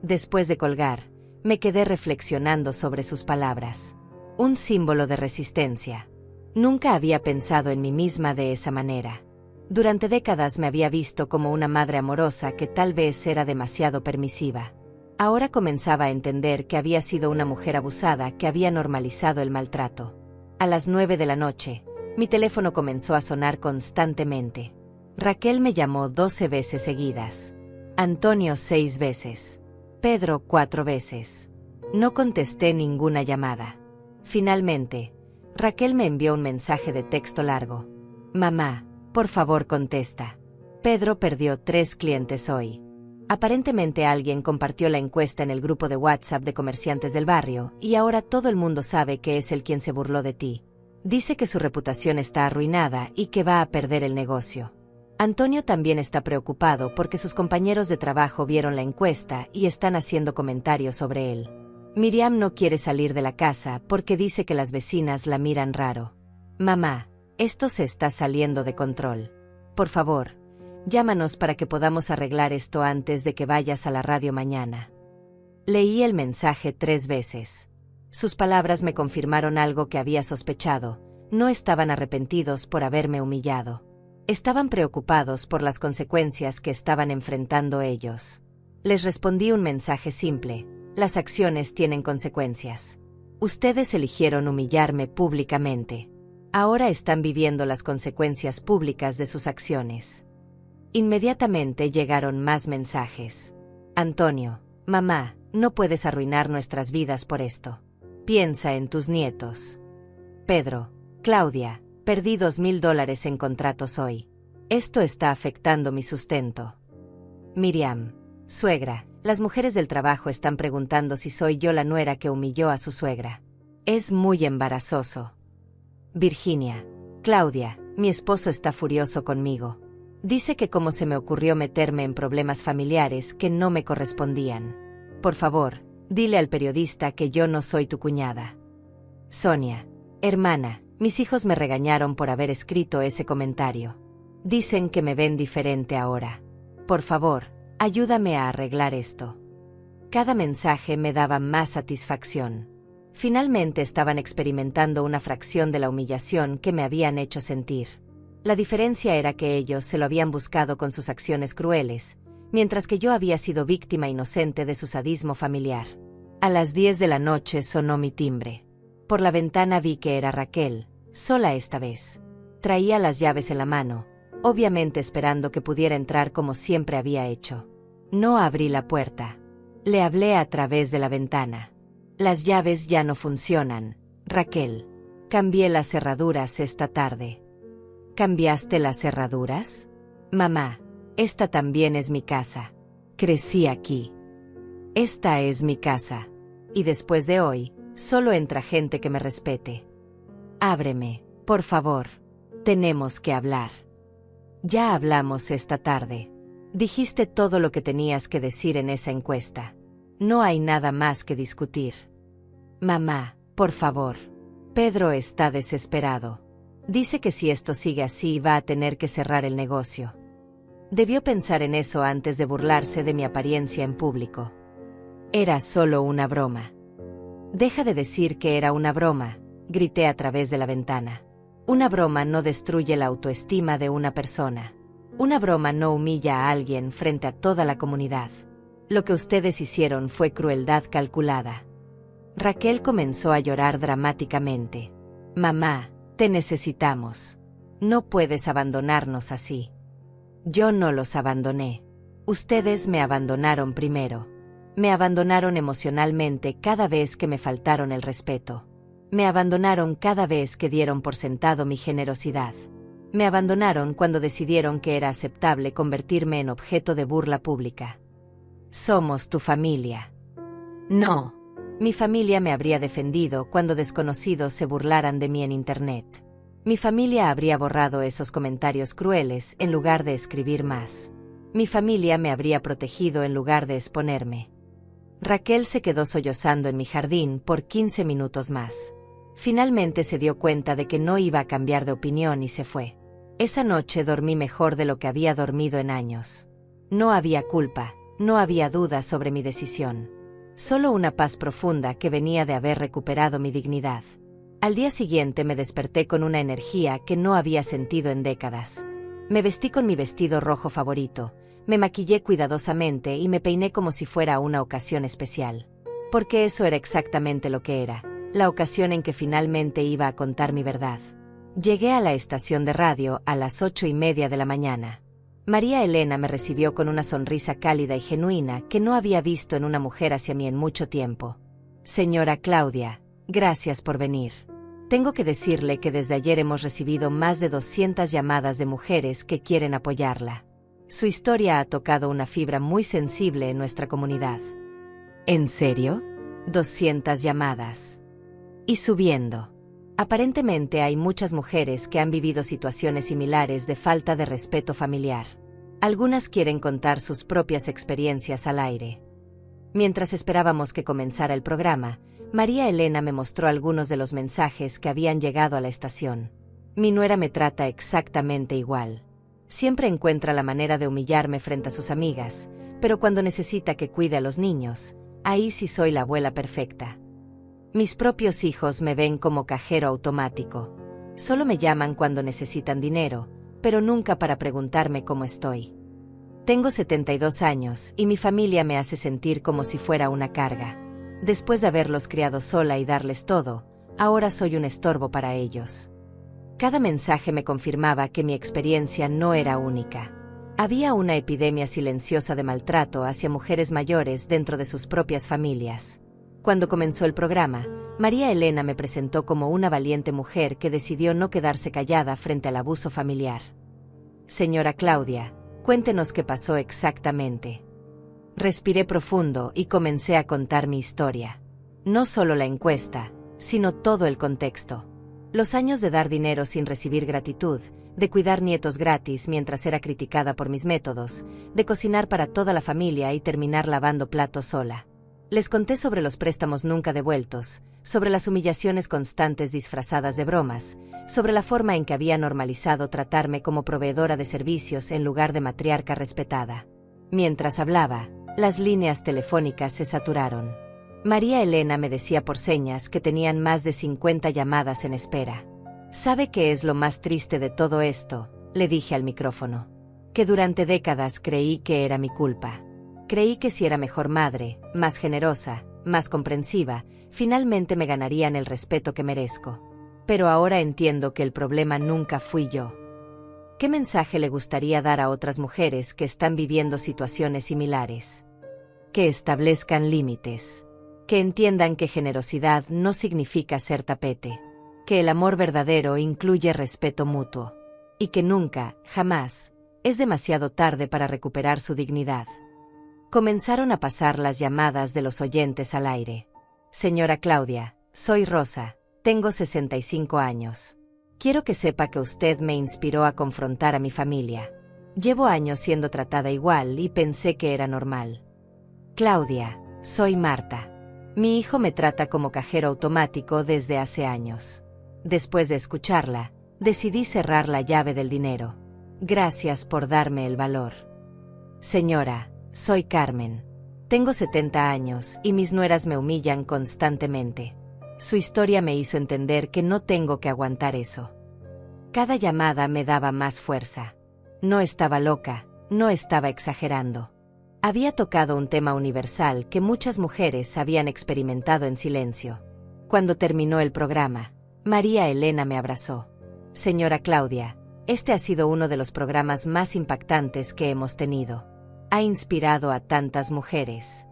Después de colgar, me quedé reflexionando sobre sus palabras. Un símbolo de resistencia. Nunca había pensado en mí misma de esa manera. Durante décadas me había visto como una madre amorosa que tal vez era demasiado permisiva. Ahora comenzaba a entender que había sido una mujer abusada que había normalizado el maltrato. A las 9 de la noche, mi teléfono comenzó a sonar constantemente. Raquel me llamó 12 veces seguidas. Antonio 6 veces. Pedro 4 veces. No contesté ninguna llamada. Finalmente, Raquel me envió un mensaje de texto largo. Mamá, por favor contesta. Pedro perdió 3 clientes hoy. Aparentemente alguien compartió la encuesta en el grupo de WhatsApp de comerciantes del barrio y ahora todo el mundo sabe que es él quien se burló de ti. Dice que su reputación está arruinada y que va a perder el negocio. Antonio también está preocupado porque sus compañeros de trabajo vieron la encuesta y están haciendo comentarios sobre él. Miriam no quiere salir de la casa porque dice que las vecinas la miran raro. Mamá, esto se está saliendo de control. Por favor, Llámanos para que podamos arreglar esto antes de que vayas a la radio mañana. Leí el mensaje 3 veces. Sus palabras me confirmaron algo que había sospechado. No estaban arrepentidos por haberme humillado. Estaban preocupados por las consecuencias que estaban enfrentando ellos. Les respondí un mensaje simple: las acciones tienen consecuencias. Ustedes eligieron humillarme públicamente. Ahora están viviendo las consecuencias públicas de sus acciones. Inmediatamente llegaron más mensajes. Antonio, mamá, no puedes arruinar nuestras vidas por esto. Piensa en tus nietos. Pedro, Claudia, perdí $2,000 en contratos hoy. Esto está afectando mi sustento. Miriam, suegra, las mujeres del trabajo están preguntando si soy yo la nuera que humilló a su suegra. Es muy embarazoso. Virginia, Claudia, mi esposo está furioso conmigo. Dice que cómo se me ocurrió meterme en problemas familiares que no me correspondían. Por favor, dile al periodista que yo no soy tu cuñada. Sonia, hermana, mis hijos me regañaron por haber escrito ese comentario. Dicen que me ven diferente ahora. Por favor, ayúdame a arreglar esto. Cada mensaje me daba más satisfacción. Finalmente estaban experimentando una fracción de la humillación que me habían hecho sentir. La diferencia era que ellos se lo habían buscado con sus acciones crueles, mientras que yo había sido víctima inocente de su sadismo familiar. A las 10 de la noche sonó mi timbre. Por la ventana vi que era Raquel, sola esta vez. Traía las llaves en la mano, obviamente esperando que pudiera entrar como siempre había hecho. No abrí la puerta. Le hablé a través de la ventana. Las llaves ya no funcionan, Raquel. Cambié las cerraduras esta tarde. ¿Cambiaste las cerraduras? Mamá, esta también es mi casa. Crecí aquí. Esta es mi casa. Y después de hoy, solo entra gente que me respete. Ábreme, por favor. Tenemos que hablar. Ya hablamos esta tarde. Dijiste todo lo que tenías que decir en esa encuesta. No hay nada más que discutir. Mamá, por favor. Pedro está desesperado. Dice que si esto sigue así va a tener que cerrar el negocio. Debió pensar en eso antes de burlarse de mi apariencia en público. Era solo una broma. Deja de decir que era una broma, grité a través de la ventana. Una broma no destruye la autoestima de una persona. Una broma no humilla a alguien frente a toda la comunidad. Lo que ustedes hicieron fue crueldad calculada. Raquel comenzó a llorar dramáticamente. Mamá, te necesitamos. No puedes abandonarnos así. Yo no los abandoné. Ustedes me abandonaron primero. Me abandonaron emocionalmente cada vez que me faltaron el respeto. Me abandonaron cada vez que dieron por sentado mi generosidad. Me abandonaron cuando decidieron que era aceptable convertirme en objeto de burla pública. Somos tu familia. No. Mi familia me habría defendido cuando desconocidos se burlaran de mí en Internet. Mi familia habría borrado esos comentarios crueles en lugar de escribir más. Mi familia me habría protegido en lugar de exponerme. Raquel se quedó sollozando en mi jardín por 15 minutos más. Finalmente se dio cuenta de que no iba a cambiar de opinión y se fue. Esa noche dormí mejor de lo que había dormido en años. No había culpa, no había duda sobre mi decisión. Solo una paz profunda que venía de haber recuperado mi dignidad. Al día siguiente me desperté con una energía que no había sentido en décadas. Me vestí con mi vestido rojo favorito, me maquillé cuidadosamente y me peiné como si fuera una ocasión especial. Porque eso era exactamente lo que era, la ocasión en que finalmente iba a contar mi verdad. Llegué a la estación de radio a las 8:30 de la mañana. María Elena me recibió con una sonrisa cálida y genuina que no había visto en una mujer hacia mí en mucho tiempo. Señora Claudia, gracias por venir. Tengo que decirle que desde ayer hemos recibido más de 200 llamadas de mujeres que quieren apoyarla. Su historia ha tocado una fibra muy sensible en nuestra comunidad. ¿En serio? 200 llamadas. Y subiendo. Aparentemente hay muchas mujeres que han vivido situaciones similares de falta de respeto familiar. Algunas quieren contar sus propias experiencias al aire. Mientras esperábamos que comenzara el programa, María Elena me mostró algunos de los mensajes que habían llegado a la estación. Mi nuera me trata exactamente igual. Siempre encuentra la manera de humillarme frente a sus amigas, pero cuando necesita que cuide a los niños, ahí sí soy la abuela perfecta. Mis propios hijos me ven como cajero automático. Solo me llaman cuando necesitan dinero, pero nunca para preguntarme cómo estoy. Tengo 72 años y mi familia me hace sentir como si fuera una carga. Después de haberlos criado sola y darles todo, ahora soy un estorbo para ellos. Cada mensaje me confirmaba que mi experiencia no era única. Había una epidemia silenciosa de maltrato hacia mujeres mayores dentro de sus propias familias. Cuando comenzó el programa, María Elena me presentó como una valiente mujer que decidió no quedarse callada frente al abuso familiar. Señora Claudia, cuéntenos qué pasó exactamente. Respiré profundo y comencé a contar mi historia. No solo la encuesta, sino todo el contexto. Los años de dar dinero sin recibir gratitud, de cuidar nietos gratis mientras era criticada por mis métodos, de cocinar para toda la familia y terminar lavando platos sola. Les conté sobre los préstamos nunca devueltos, sobre las humillaciones constantes disfrazadas de bromas, sobre la forma en que había normalizado tratarme como proveedora de servicios en lugar de matriarca respetada. Mientras hablaba, las líneas telefónicas se saturaron. María Elena me decía por señas que tenían más de 50 llamadas en espera. ¿Sabe qué es lo más triste de todo esto?, le dije al micrófono. Que durante décadas creí que era mi culpa. Creí que si era mejor madre, más generosa, más comprensiva, finalmente me ganarían el respeto que merezco. Pero ahora entiendo que el problema nunca fui yo. ¿Qué mensaje le gustaría dar a otras mujeres que están viviendo situaciones similares? Que establezcan límites. Que entiendan que generosidad no significa ser tapete. Que el amor verdadero incluye respeto mutuo. Y que nunca, jamás, es demasiado tarde para recuperar su dignidad. Comenzaron a pasar las llamadas de los oyentes al aire. Señora Claudia, soy Rosa, tengo 65 años. Quiero que sepa que usted me inspiró a confrontar a mi familia. Llevo años siendo tratada igual y pensé que era normal. Claudia, soy Marta. Mi hijo me trata como cajero automático desde hace años. Después de escucharla, decidí cerrar la llave del dinero. Gracias por darme el valor. Señora, soy Carmen. Tengo 70 años y mis nueras me humillan constantemente. Su historia me hizo entender que no tengo que aguantar eso. Cada llamada me daba más fuerza. No estaba loca, no estaba exagerando. Había tocado un tema universal que muchas mujeres habían experimentado en silencio. Cuando terminó el programa, María Elena me abrazó. Señora Claudia, este ha sido uno de los programas más impactantes que hemos tenido. Ha inspirado a tantas mujeres.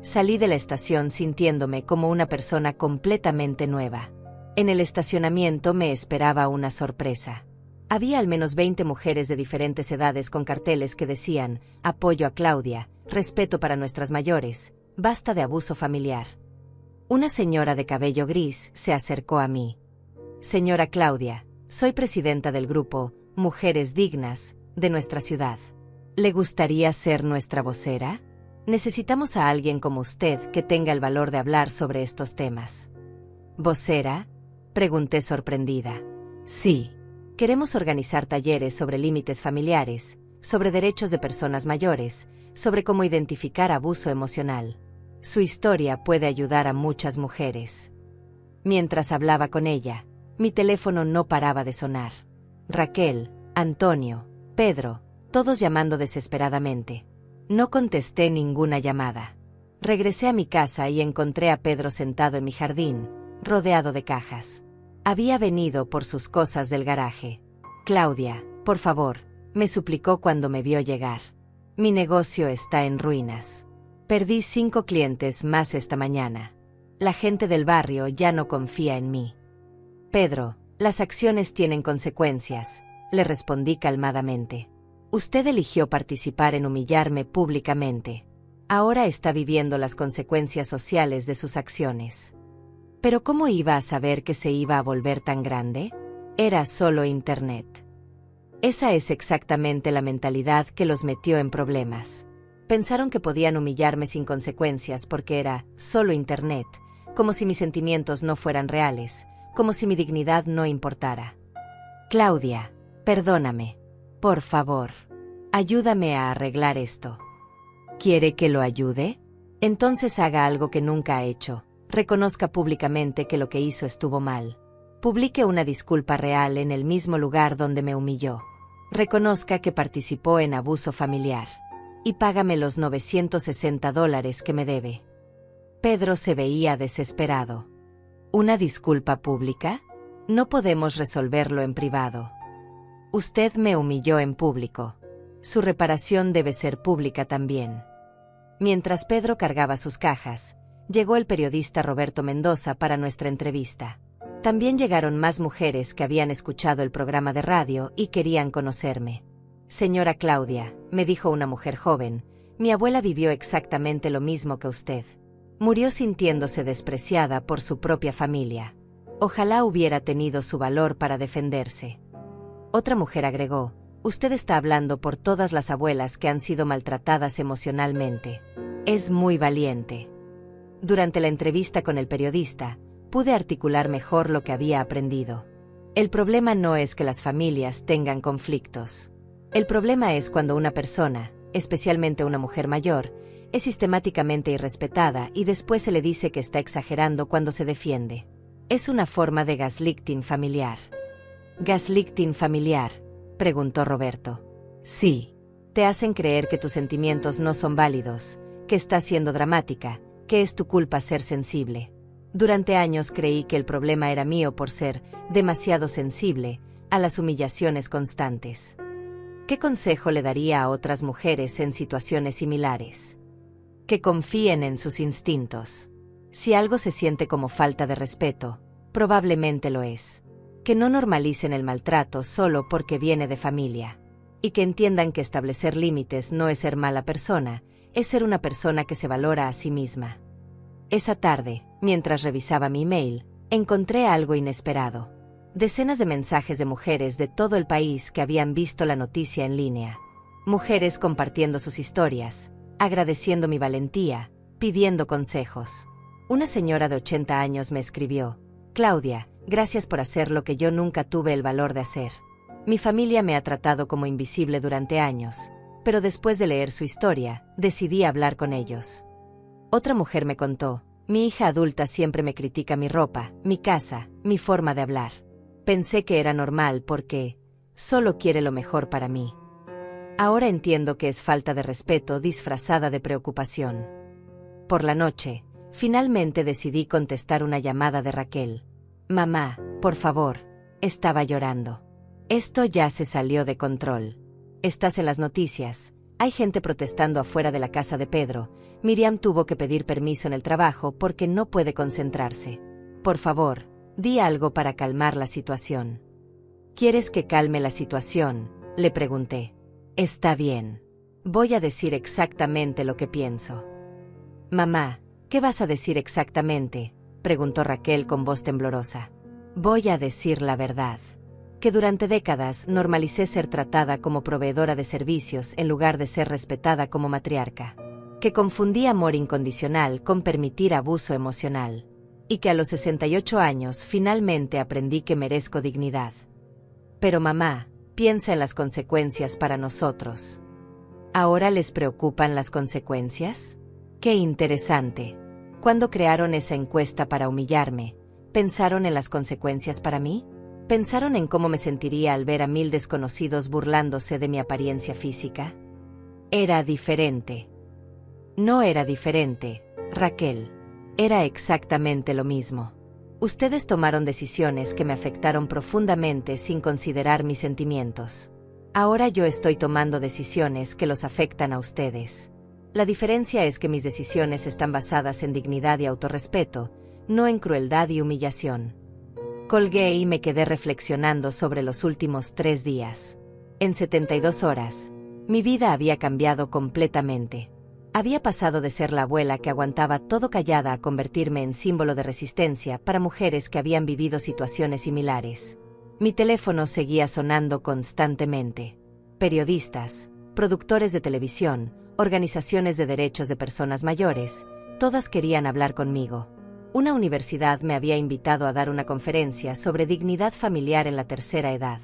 Salí de la estación sintiéndome como una persona completamente nueva. En el estacionamiento me esperaba una sorpresa. Había al menos 20 mujeres de diferentes edades con carteles que decían: apoyo a Claudia, respeto para nuestras mayores, basta de abuso familiar. Una señora de cabello gris se acercó a mí. Señora Claudia, soy presidenta del grupo Mujeres Dignas de nuestra ciudad. ¿Le gustaría ser nuestra vocera? Necesitamos a alguien como usted que tenga el valor de hablar sobre estos temas. ¿Vocera?, pregunté sorprendida. Sí. Queremos organizar talleres sobre límites familiares, sobre derechos de personas mayores, sobre cómo identificar abuso emocional. Su historia puede ayudar a muchas mujeres. Mientras hablaba con ella, mi teléfono no paraba de sonar. Raquel, Antonio, Pedro, todos llamando desesperadamente. No contesté ninguna llamada. Regresé a mi casa y encontré a Pedro sentado en mi jardín, rodeado de cajas. Había venido por sus cosas del garaje. Claudia, por favor, me suplicó cuando me vio llegar. Mi negocio está en ruinas. Perdí 5 clientes más esta mañana. La gente del barrio ya no confía en mí. Pedro, las acciones tienen consecuencias, le respondí calmadamente. Usted eligió participar en humillarme públicamente. Ahora está viviendo las consecuencias sociales de sus acciones. ¿Pero cómo iba a saber que se iba a volver tan grande? Era solo Internet. Esa es exactamente la mentalidad que los metió en problemas. Pensaron que podían humillarme sin consecuencias porque era solo Internet, como si mis sentimientos no fueran reales, como si mi dignidad no importara. Claudia, perdóname. Por favor, ayúdame a arreglar esto. ¿Quiere que lo ayude? Entonces haga algo que nunca ha hecho. Reconozca públicamente que lo que hizo estuvo mal. Publique una disculpa real en el mismo lugar donde me humilló. Reconozca que participó en abuso familiar. Y págame los $960 que me debe. Pedro se veía desesperado. ¿Una disculpa pública? No podemos resolverlo en privado. Usted me humilló en público. Su reparación debe ser pública también. Mientras Pedro cargaba sus cajas, llegó el periodista Roberto Mendoza para nuestra entrevista. También llegaron más mujeres que habían escuchado el programa de radio y querían conocerme. Señora Claudia, me dijo una mujer joven, mi abuela vivió exactamente lo mismo que usted. Murió sintiéndose despreciada por su propia familia. Ojalá hubiera tenido su valor para defenderse. Otra mujer agregó, usted está hablando por todas las abuelas que han sido maltratadas emocionalmente. Es muy valiente. Durante la entrevista con el periodista, pude articular mejor lo que había aprendido. El problema no es que las familias tengan conflictos. El problema es cuando una persona, especialmente una mujer mayor, es sistemáticamente irrespetada y después se le dice que está exagerando cuando se defiende. Es una forma de gaslighting familiar. ¿Gaslighting familiar?, preguntó Roberto. Sí. Te hacen creer que tus sentimientos no son válidos, que estás siendo dramática, que es tu culpa ser sensible. Durante años creí que el problema era mío por ser demasiado sensible a las humillaciones constantes. ¿Qué consejo le daría a otras mujeres en situaciones similares? Que confíen en sus instintos. Si algo se siente como falta de respeto, probablemente lo es. Que no normalicen el maltrato solo porque viene de familia. Y que entiendan que establecer límites no es ser mala persona, es ser una persona que se valora a sí misma. Esa tarde, mientras revisaba mi email, encontré algo inesperado. Decenas de mensajes de mujeres de todo el país que habían visto la noticia en línea. Mujeres compartiendo sus historias, agradeciendo mi valentía, pidiendo consejos. Una señora de 80 años me escribió, Claudia, gracias por hacer lo que yo nunca tuve el valor de hacer. Mi familia me ha tratado como invisible durante años, pero después de leer su historia, decidí hablar con ellos. Otra mujer me contó, mi hija adulta siempre me critica mi ropa, mi casa, mi forma de hablar. Pensé que era normal porque solo quiere lo mejor para mí. Ahora entiendo que es falta de respeto disfrazada de preocupación. Por la noche, finalmente decidí contestar una llamada de Raquel. Mamá, por favor, estaba llorando. Esto ya se salió de control. Estás en las noticias. Hay gente protestando afuera de la casa de Pedro. Miriam tuvo que pedir permiso en el trabajo porque no puede concentrarse. Por favor, di algo para calmar la situación. ¿Quieres que calme la situación?, le pregunté. Está bien. Voy a decir exactamente lo que pienso. Mamá, ¿qué vas a decir exactamente?, preguntó Raquel con voz temblorosa. Voy a decir la verdad. Que durante décadas normalicé ser tratada como proveedora de servicios en lugar de ser respetada como matriarca. Que confundí amor incondicional con permitir abuso emocional. Y que a los 68 años finalmente aprendí que merezco dignidad. Pero mamá, piensa en las consecuencias para nosotros. ¿Ahora les preocupan las consecuencias? ¡Qué interesante! ¿Cuándo crearon esa encuesta para humillarme, pensaron en las consecuencias para mí? ¿Pensaron en cómo me sentiría al ver a 1000 desconocidos burlándose de mi apariencia física? Era diferente. No era diferente, Raquel. Era exactamente lo mismo. Ustedes tomaron decisiones que me afectaron profundamente sin considerar mis sentimientos. Ahora yo estoy tomando decisiones que los afectan a ustedes. La diferencia es que mis decisiones están basadas en dignidad y autorrespeto, no en crueldad y humillación. Colgué y me quedé reflexionando sobre los últimos 3 días. En 72 horas, mi vida había cambiado completamente. Había pasado de ser la abuela que aguantaba todo callada a convertirme en símbolo de resistencia para mujeres que habían vivido situaciones similares. Mi teléfono seguía sonando constantemente. Periodistas, productores de televisión, organizaciones de derechos de personas mayores, todas querían hablar conmigo. Una universidad me había invitado a dar una conferencia sobre dignidad familiar en la tercera edad.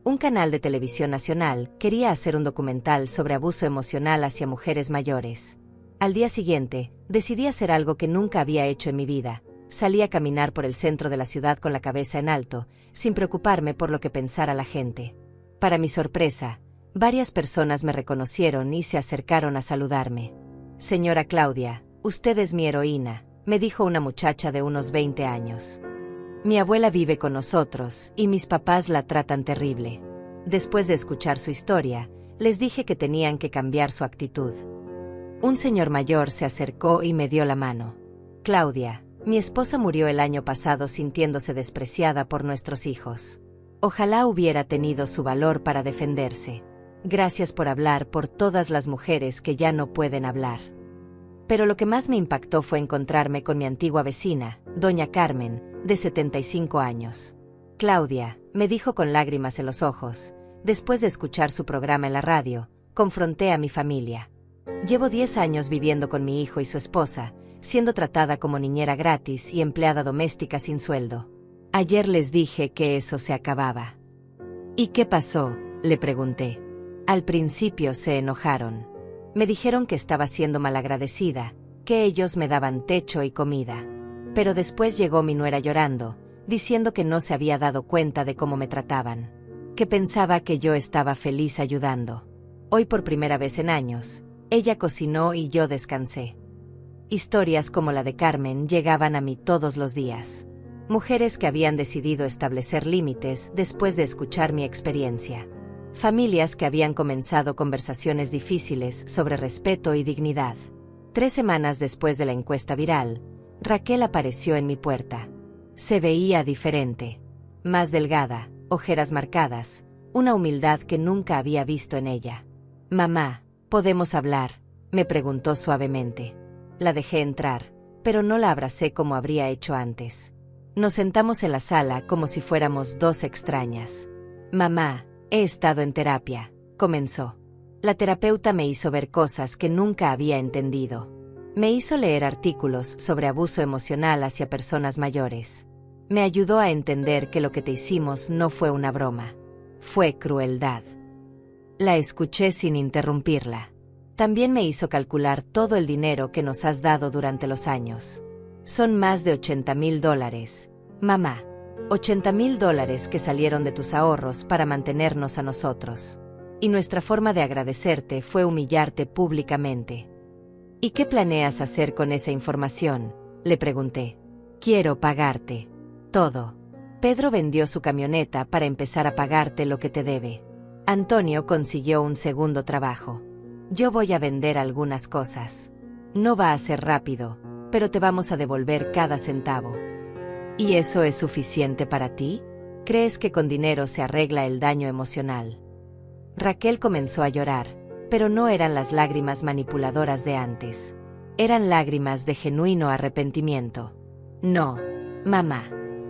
Un canal de televisión nacional quería hacer un documental sobre abuso emocional hacia mujeres mayores. Al día siguiente, decidí hacer algo que nunca había hecho en mi vida. Salí a caminar por el centro de la ciudad con la cabeza en alto, sin preocuparme por lo que pensara la gente. Para mi sorpresa, varias personas me reconocieron y se acercaron a saludarme. «Señora Claudia, usted es mi heroína», me dijo una muchacha de unos 20 años. «Mi abuela vive con nosotros y mis papás la tratan terrible». Después de escuchar su historia, les dije que tenían que cambiar su actitud. Un señor mayor se acercó y me dio la mano. «Claudia, mi esposa murió el año pasado sintiéndose despreciada por nuestros hijos. Ojalá hubiera tenido su valor para defenderse. Gracias por hablar por todas las mujeres que ya no pueden hablar». Pero lo que más me impactó fue encontrarme con mi antigua vecina, doña Carmen, de 75 años. «Claudia», me dijo con lágrimas en los ojos, después de escuchar su programa en la radio, confronté a mi familia. Llevo 10 años viviendo con mi hijo y su esposa, siendo tratada como niñera gratis y empleada doméstica sin sueldo. Ayer les dije que eso se acababa. «¿Y qué pasó?», le pregunté. Al principio se enojaron. Me dijeron que estaba siendo malagradecida, que ellos me daban techo y comida. Pero después llegó mi nuera llorando, diciendo que no se había dado cuenta de cómo me trataban, que pensaba que yo estaba feliz ayudando. Hoy por primera vez en años, ella cocinó y yo descansé. Historias como la de Carmen llegaban a mí todos los días. Mujeres que habían decidido establecer límites después de escuchar mi experiencia. Familias que habían comenzado conversaciones difíciles sobre respeto y dignidad. 3 semanas después de la encuesta viral, Raquel apareció en mi puerta. Se veía diferente. Más delgada, ojeras marcadas, una humildad que nunca había visto en ella. «Mamá, ¿podemos hablar?», me preguntó suavemente. La dejé entrar, pero no la abracé como habría hecho antes. Nos sentamos en la sala como si fuéramos 2 extrañas. «Mamá, he estado en terapia», comenzó. La terapeuta me hizo ver cosas que nunca había entendido. Me hizo leer artículos sobre abuso emocional hacia personas mayores. Me ayudó a entender que lo que te hicimos no fue una broma. Fue crueldad. La escuché sin interrumpirla. También me hizo calcular todo el dinero que nos has dado durante los años. Son más de $80,000, mamá. $80,000 que salieron de tus ahorros para mantenernos a nosotros. Y nuestra forma de agradecerte fue humillarte públicamente. «¿Y qué planeas hacer con esa información?», le pregunté. «Quiero pagarte. Todo. Pedro vendió su camioneta para empezar a pagarte lo que te debe. Antonio consiguió un segundo trabajo. Yo voy a vender algunas cosas. No va a ser rápido, pero te vamos a devolver cada centavo». «¿Y eso es suficiente para ti? ¿Crees que con dinero se arregla el daño emocional?». Raquel comenzó a llorar, pero no eran las lágrimas manipuladoras de antes. Eran lágrimas de genuino arrepentimiento. «No, mamá.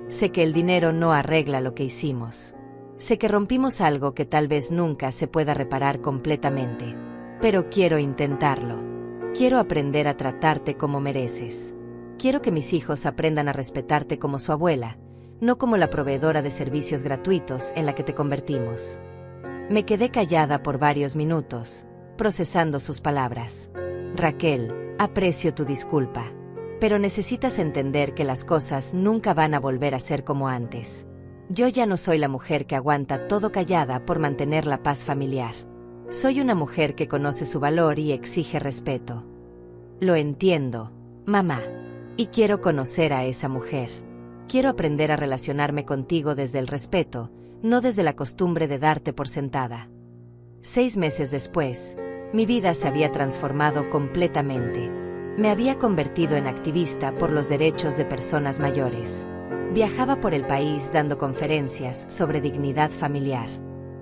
Sé que el dinero no arregla lo que hicimos. Sé que rompimos algo que tal vez nunca se pueda reparar completamente. Pero quiero intentarlo. Quiero aprender a tratarte como mereces. Quiero que mis hijos aprendan a respetarte como su abuela, no como la proveedora de servicios gratuitos en la que te convertimos». Me quedé callada por varios minutos, procesando sus palabras. «Raquel, aprecio tu disculpa, pero necesitas entender que las cosas nunca van a volver a ser como antes. Yo ya no soy la mujer que aguanta todo callada por mantener la paz familiar. Soy una mujer que conoce su valor y exige respeto». «Lo entiendo, mamá. Y quiero conocer a esa mujer. Quiero aprender a relacionarme contigo desde el respeto, no desde la costumbre de darte por sentada». 6 meses después, mi vida se había transformado completamente. Me había convertido en activista por los derechos de personas mayores. Viajaba por el país dando conferencias sobre dignidad familiar.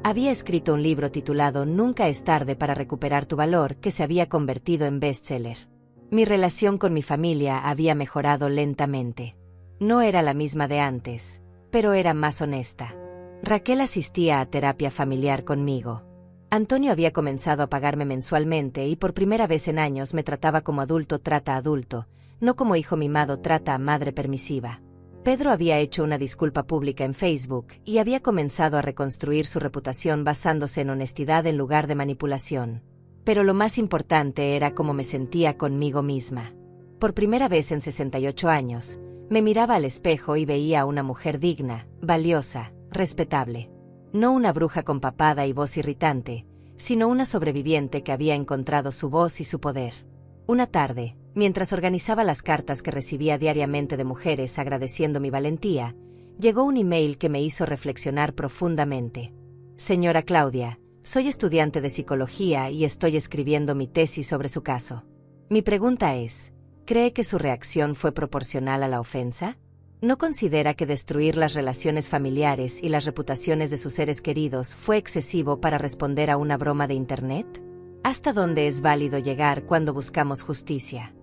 Había escrito un libro titulado «Nunca es tarde para recuperar tu valor», que se había convertido en bestseller. Mi relación con mi familia había mejorado lentamente. No era la misma de antes, pero era más honesta. Raquel asistía a terapia familiar conmigo. Antonio había comenzado a pagarme mensualmente y por primera vez en años me trataba como adulto trata a adulto, no como hijo mimado trata a madre permisiva. Pedro había hecho una disculpa pública en Facebook y había comenzado a reconstruir su reputación basándose en honestidad en lugar de manipulación. Pero lo más importante era cómo me sentía conmigo misma. Por primera vez en 68 años, me miraba al espejo y veía a una mujer digna, valiosa, respetable. No una bruja con papada y voz irritante, sino una sobreviviente que había encontrado su voz y su poder. Una tarde, mientras organizaba las cartas que recibía diariamente de mujeres agradeciendo mi valentía, llegó un email que me hizo reflexionar profundamente. Señora Claudia, soy estudiante de psicología y estoy escribiendo mi tesis sobre su caso. Mi pregunta es, ¿cree que su reacción fue proporcional a la ofensa? ¿No considera que destruir las relaciones familiares y las reputaciones de sus seres queridos fue excesivo para responder a una broma de Internet? ¿Hasta dónde es válido llegar cuando buscamos justicia?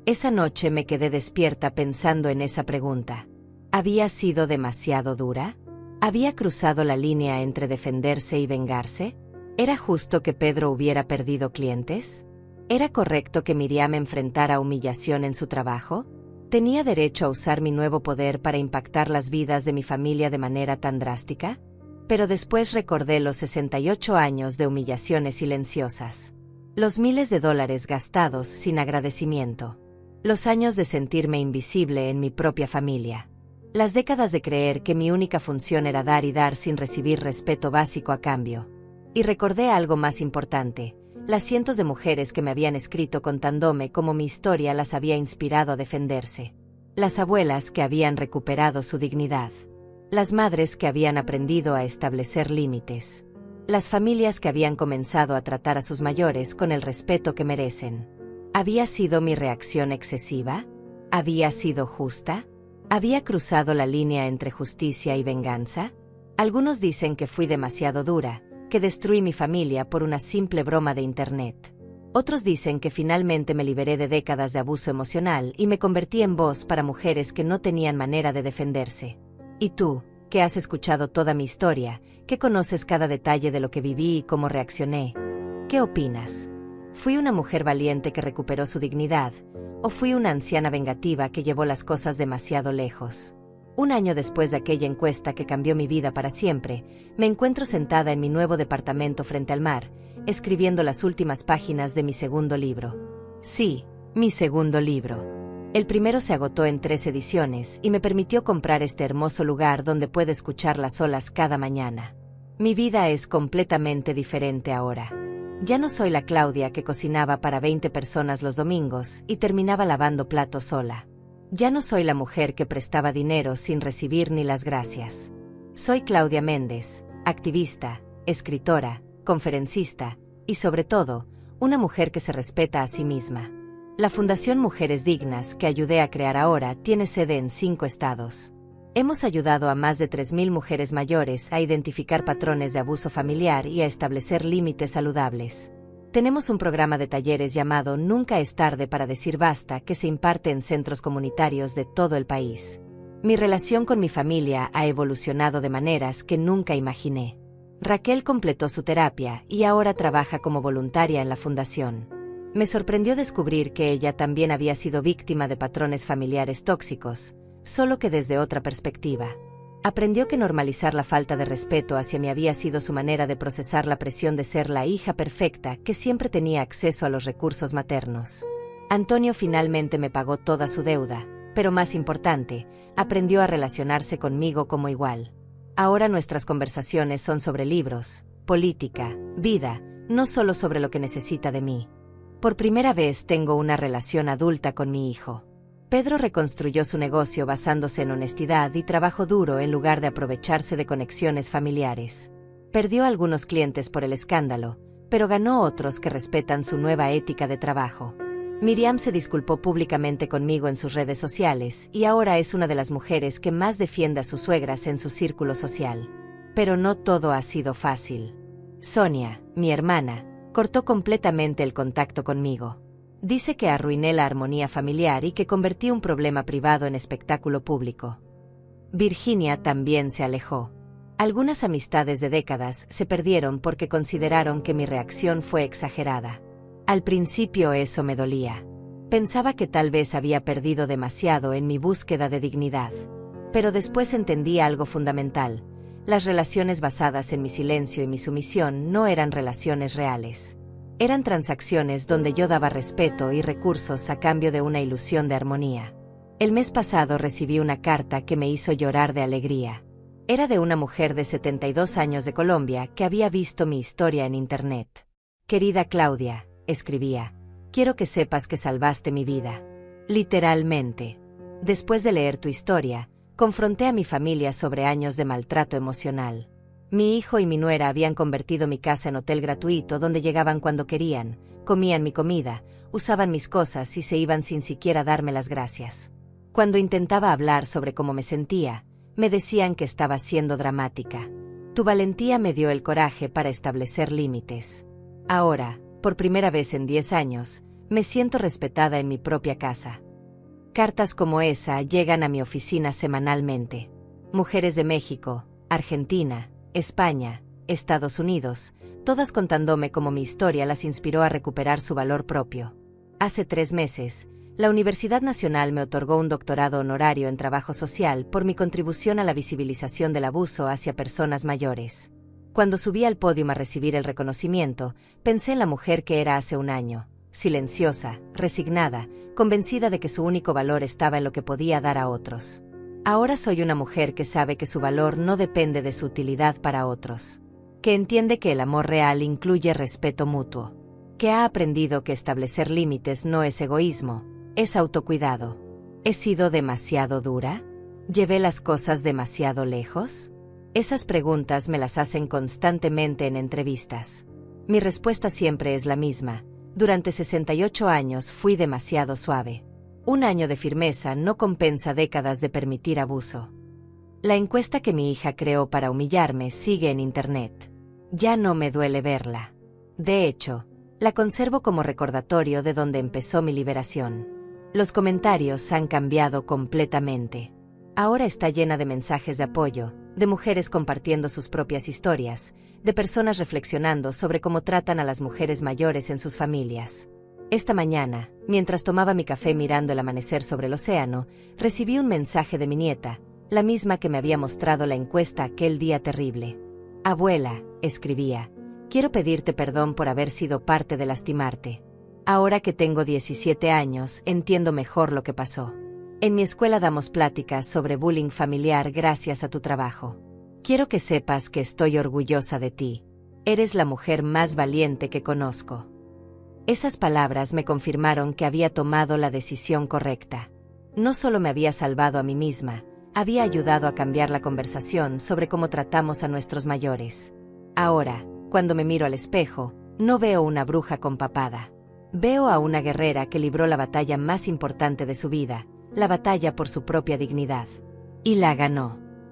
Esa noche me quedé despierta pensando en esa pregunta. ¿Había sido demasiado dura? ¿Había cruzado la línea entre defenderse y vengarse? ¿Era justo que Pedro hubiera perdido clientes? ¿Era correcto que Miriam enfrentara humillación en su trabajo? ¿Tenía derecho a usar mi nuevo poder para impactar las vidas de mi familia de manera tan drástica? Pero después recordé los 68 años de humillaciones silenciosas. Los miles de dólares gastados sin agradecimiento. Los años de sentirme invisible en mi propia familia. Las décadas de creer que mi única función era dar y dar sin recibir respeto básico a cambio. Y recordé algo más importante. Las cientos de mujeres que me habían escrito contándome cómo mi historia las había inspirado a defenderse. Las abuelas que habían recuperado su dignidad. Las madres que habían aprendido a establecer límites. Las familias que habían comenzado a tratar a sus mayores con el respeto que merecen. ¿Había sido mi reacción excesiva? ¿Había sido justa? ¿Había cruzado la línea entre justicia y venganza? Algunos dicen que fui demasiado dura, que destruí mi familia por una simple broma de Internet. Otros dicen que finalmente me liberé de décadas de abuso emocional y me convertí en voz para mujeres que no tenían manera de defenderse. ¿Y tú, que has escuchado toda mi historia, que conoces cada detalle de lo que viví y cómo reaccioné? ¿Qué opinas? ¿Fui una mujer valiente que recuperó su dignidad, o fui una anciana vengativa que llevó las cosas demasiado lejos? Un año después de aquella encuesta que cambió mi vida para siempre, me encuentro sentada en mi nuevo departamento frente al mar, escribiendo las últimas páginas de mi segundo libro. Sí, mi segundo libro. El primero se agotó en 3 ediciones y me permitió comprar este hermoso lugar donde puedo escuchar las olas cada mañana. Mi vida es completamente diferente ahora. Ya no soy la Claudia que cocinaba para 20 personas los domingos y terminaba lavando platos sola. Ya no soy la mujer que prestaba dinero sin recibir ni las gracias. Soy Claudia Méndez, activista, escritora, conferencista y, sobre todo, una mujer que se respeta a sí misma. La Fundación Mujeres Dignas que ayudé a crear ahora tiene sede en 5 estados. Hemos ayudado a más de 3.000 mujeres mayores a identificar patrones de abuso familiar y a establecer límites saludables. Tenemos un programa de talleres llamado Nunca es tarde para decir basta que se imparte en centros comunitarios de todo el país. Mi relación con mi familia ha evolucionado de maneras que nunca imaginé. Raquel completó su terapia y ahora trabaja como voluntaria en la fundación. Me sorprendió descubrir que ella también había sido víctima de patrones familiares tóxicos, solo que desde otra perspectiva. Aprendió que normalizar la falta de respeto hacia mí había sido su manera de procesar la presión de ser la hija perfecta que siempre tenía acceso a los recursos maternos. Antonio finalmente me pagó toda su deuda, pero más importante, aprendió a relacionarse conmigo como igual. Ahora nuestras conversaciones son sobre libros, política, vida, no solo sobre lo que necesita de mí. Por primera vez tengo una relación adulta con mi hijo. Pedro reconstruyó su negocio basándose en honestidad y trabajo duro en lugar de aprovecharse de conexiones familiares. Perdió algunos clientes por el escándalo, pero ganó otros que respetan su nueva ética de trabajo. Miriam se disculpó públicamente conmigo en sus redes sociales y ahora es una de las mujeres que más defiende a sus suegras en su círculo social. Pero no todo ha sido fácil. Sonia, mi hermana, cortó completamente el contacto conmigo. Dice que arruiné la armonía familiar y que convertí un problema privado en espectáculo público. Virginia también se alejó. Algunas amistades de décadas se perdieron porque consideraron que mi reacción fue exagerada. Al principio eso me dolía. Pensaba que tal vez había perdido demasiado en mi búsqueda de dignidad. Pero después entendí algo fundamental. Las relaciones basadas en mi silencio y mi sumisión no eran relaciones reales. Eran transacciones donde yo daba respeto y recursos a cambio de una ilusión de armonía. El mes pasado recibí una carta que me hizo llorar de alegría. Era de una mujer de 72 años de Colombia que había visto mi historia en internet. Querida Claudia, escribía, quiero que sepas que salvaste mi vida. Literalmente. Después de leer tu historia, confronté a mi familia sobre años de maltrato emocional. Mi hijo y mi nuera habían convertido mi casa en hotel gratuito donde llegaban cuando querían, comían mi comida, usaban mis cosas y se iban sin siquiera darme las gracias. Cuando intentaba hablar sobre cómo me sentía, me decían que estaba siendo dramática. Tu valentía me dio el coraje para establecer límites. Ahora, por primera vez en 10 años, me siento respetada en mi propia casa. Cartas como esa llegan a mi oficina semanalmente. Mujeres de México, Argentina, España, Estados Unidos, todas contándome cómo mi historia las inspiró a recuperar su valor propio. Hace 3 meses, la Universidad Nacional me otorgó un doctorado honorario en trabajo social por mi contribución a la visibilización del abuso hacia personas mayores. Cuando subí al podio a recibir el reconocimiento, pensé en la mujer que era hace un año. Silenciosa, resignada, convencida de que su único valor estaba en lo que podía dar a otros. Ahora soy una mujer que sabe que su valor no depende de su utilidad para otros. Que entiende que el amor real incluye respeto mutuo. Que ha aprendido que establecer límites no es egoísmo, es autocuidado. ¿He sido demasiado dura? ¿Llevé las cosas demasiado lejos? Esas preguntas me las hacen constantemente en entrevistas. Mi respuesta siempre es la misma. Durante 68 años fui demasiado suave. Un año de firmeza no compensa décadas de permitir abuso. La encuesta que mi hija creó para humillarme sigue en internet. Ya no me duele verla. De hecho, la conservo como recordatorio de donde empezó mi liberación. Los comentarios han cambiado completamente. Ahora está llena de mensajes de apoyo, de mujeres compartiendo sus propias historias, de personas reflexionando sobre cómo tratan a las mujeres mayores en sus familias. Esta mañana, mientras tomaba mi café mirando el amanecer sobre el océano, recibí un mensaje de mi nieta, la misma que me había mostrado la encuesta aquel día terrible. Abuela, escribía, quiero pedirte perdón por haber sido parte de lastimarte. Ahora que tengo 17 años, entiendo mejor lo que pasó. En mi escuela damos pláticas sobre bullying familiar gracias a tu trabajo. Quiero que sepas que estoy orgullosa de ti. Eres la mujer más valiente que conozco. Esas palabras me confirmaron que había tomado la decisión correcta. No solo me había salvado a mí misma, había ayudado a cambiar la conversación sobre cómo tratamos a nuestros mayores. Ahora, cuando me miro al espejo, no veo una bruja con papada. Veo a una guerrera que libró la batalla más importante de su vida, la batalla por su propia dignidad. Y la ganó.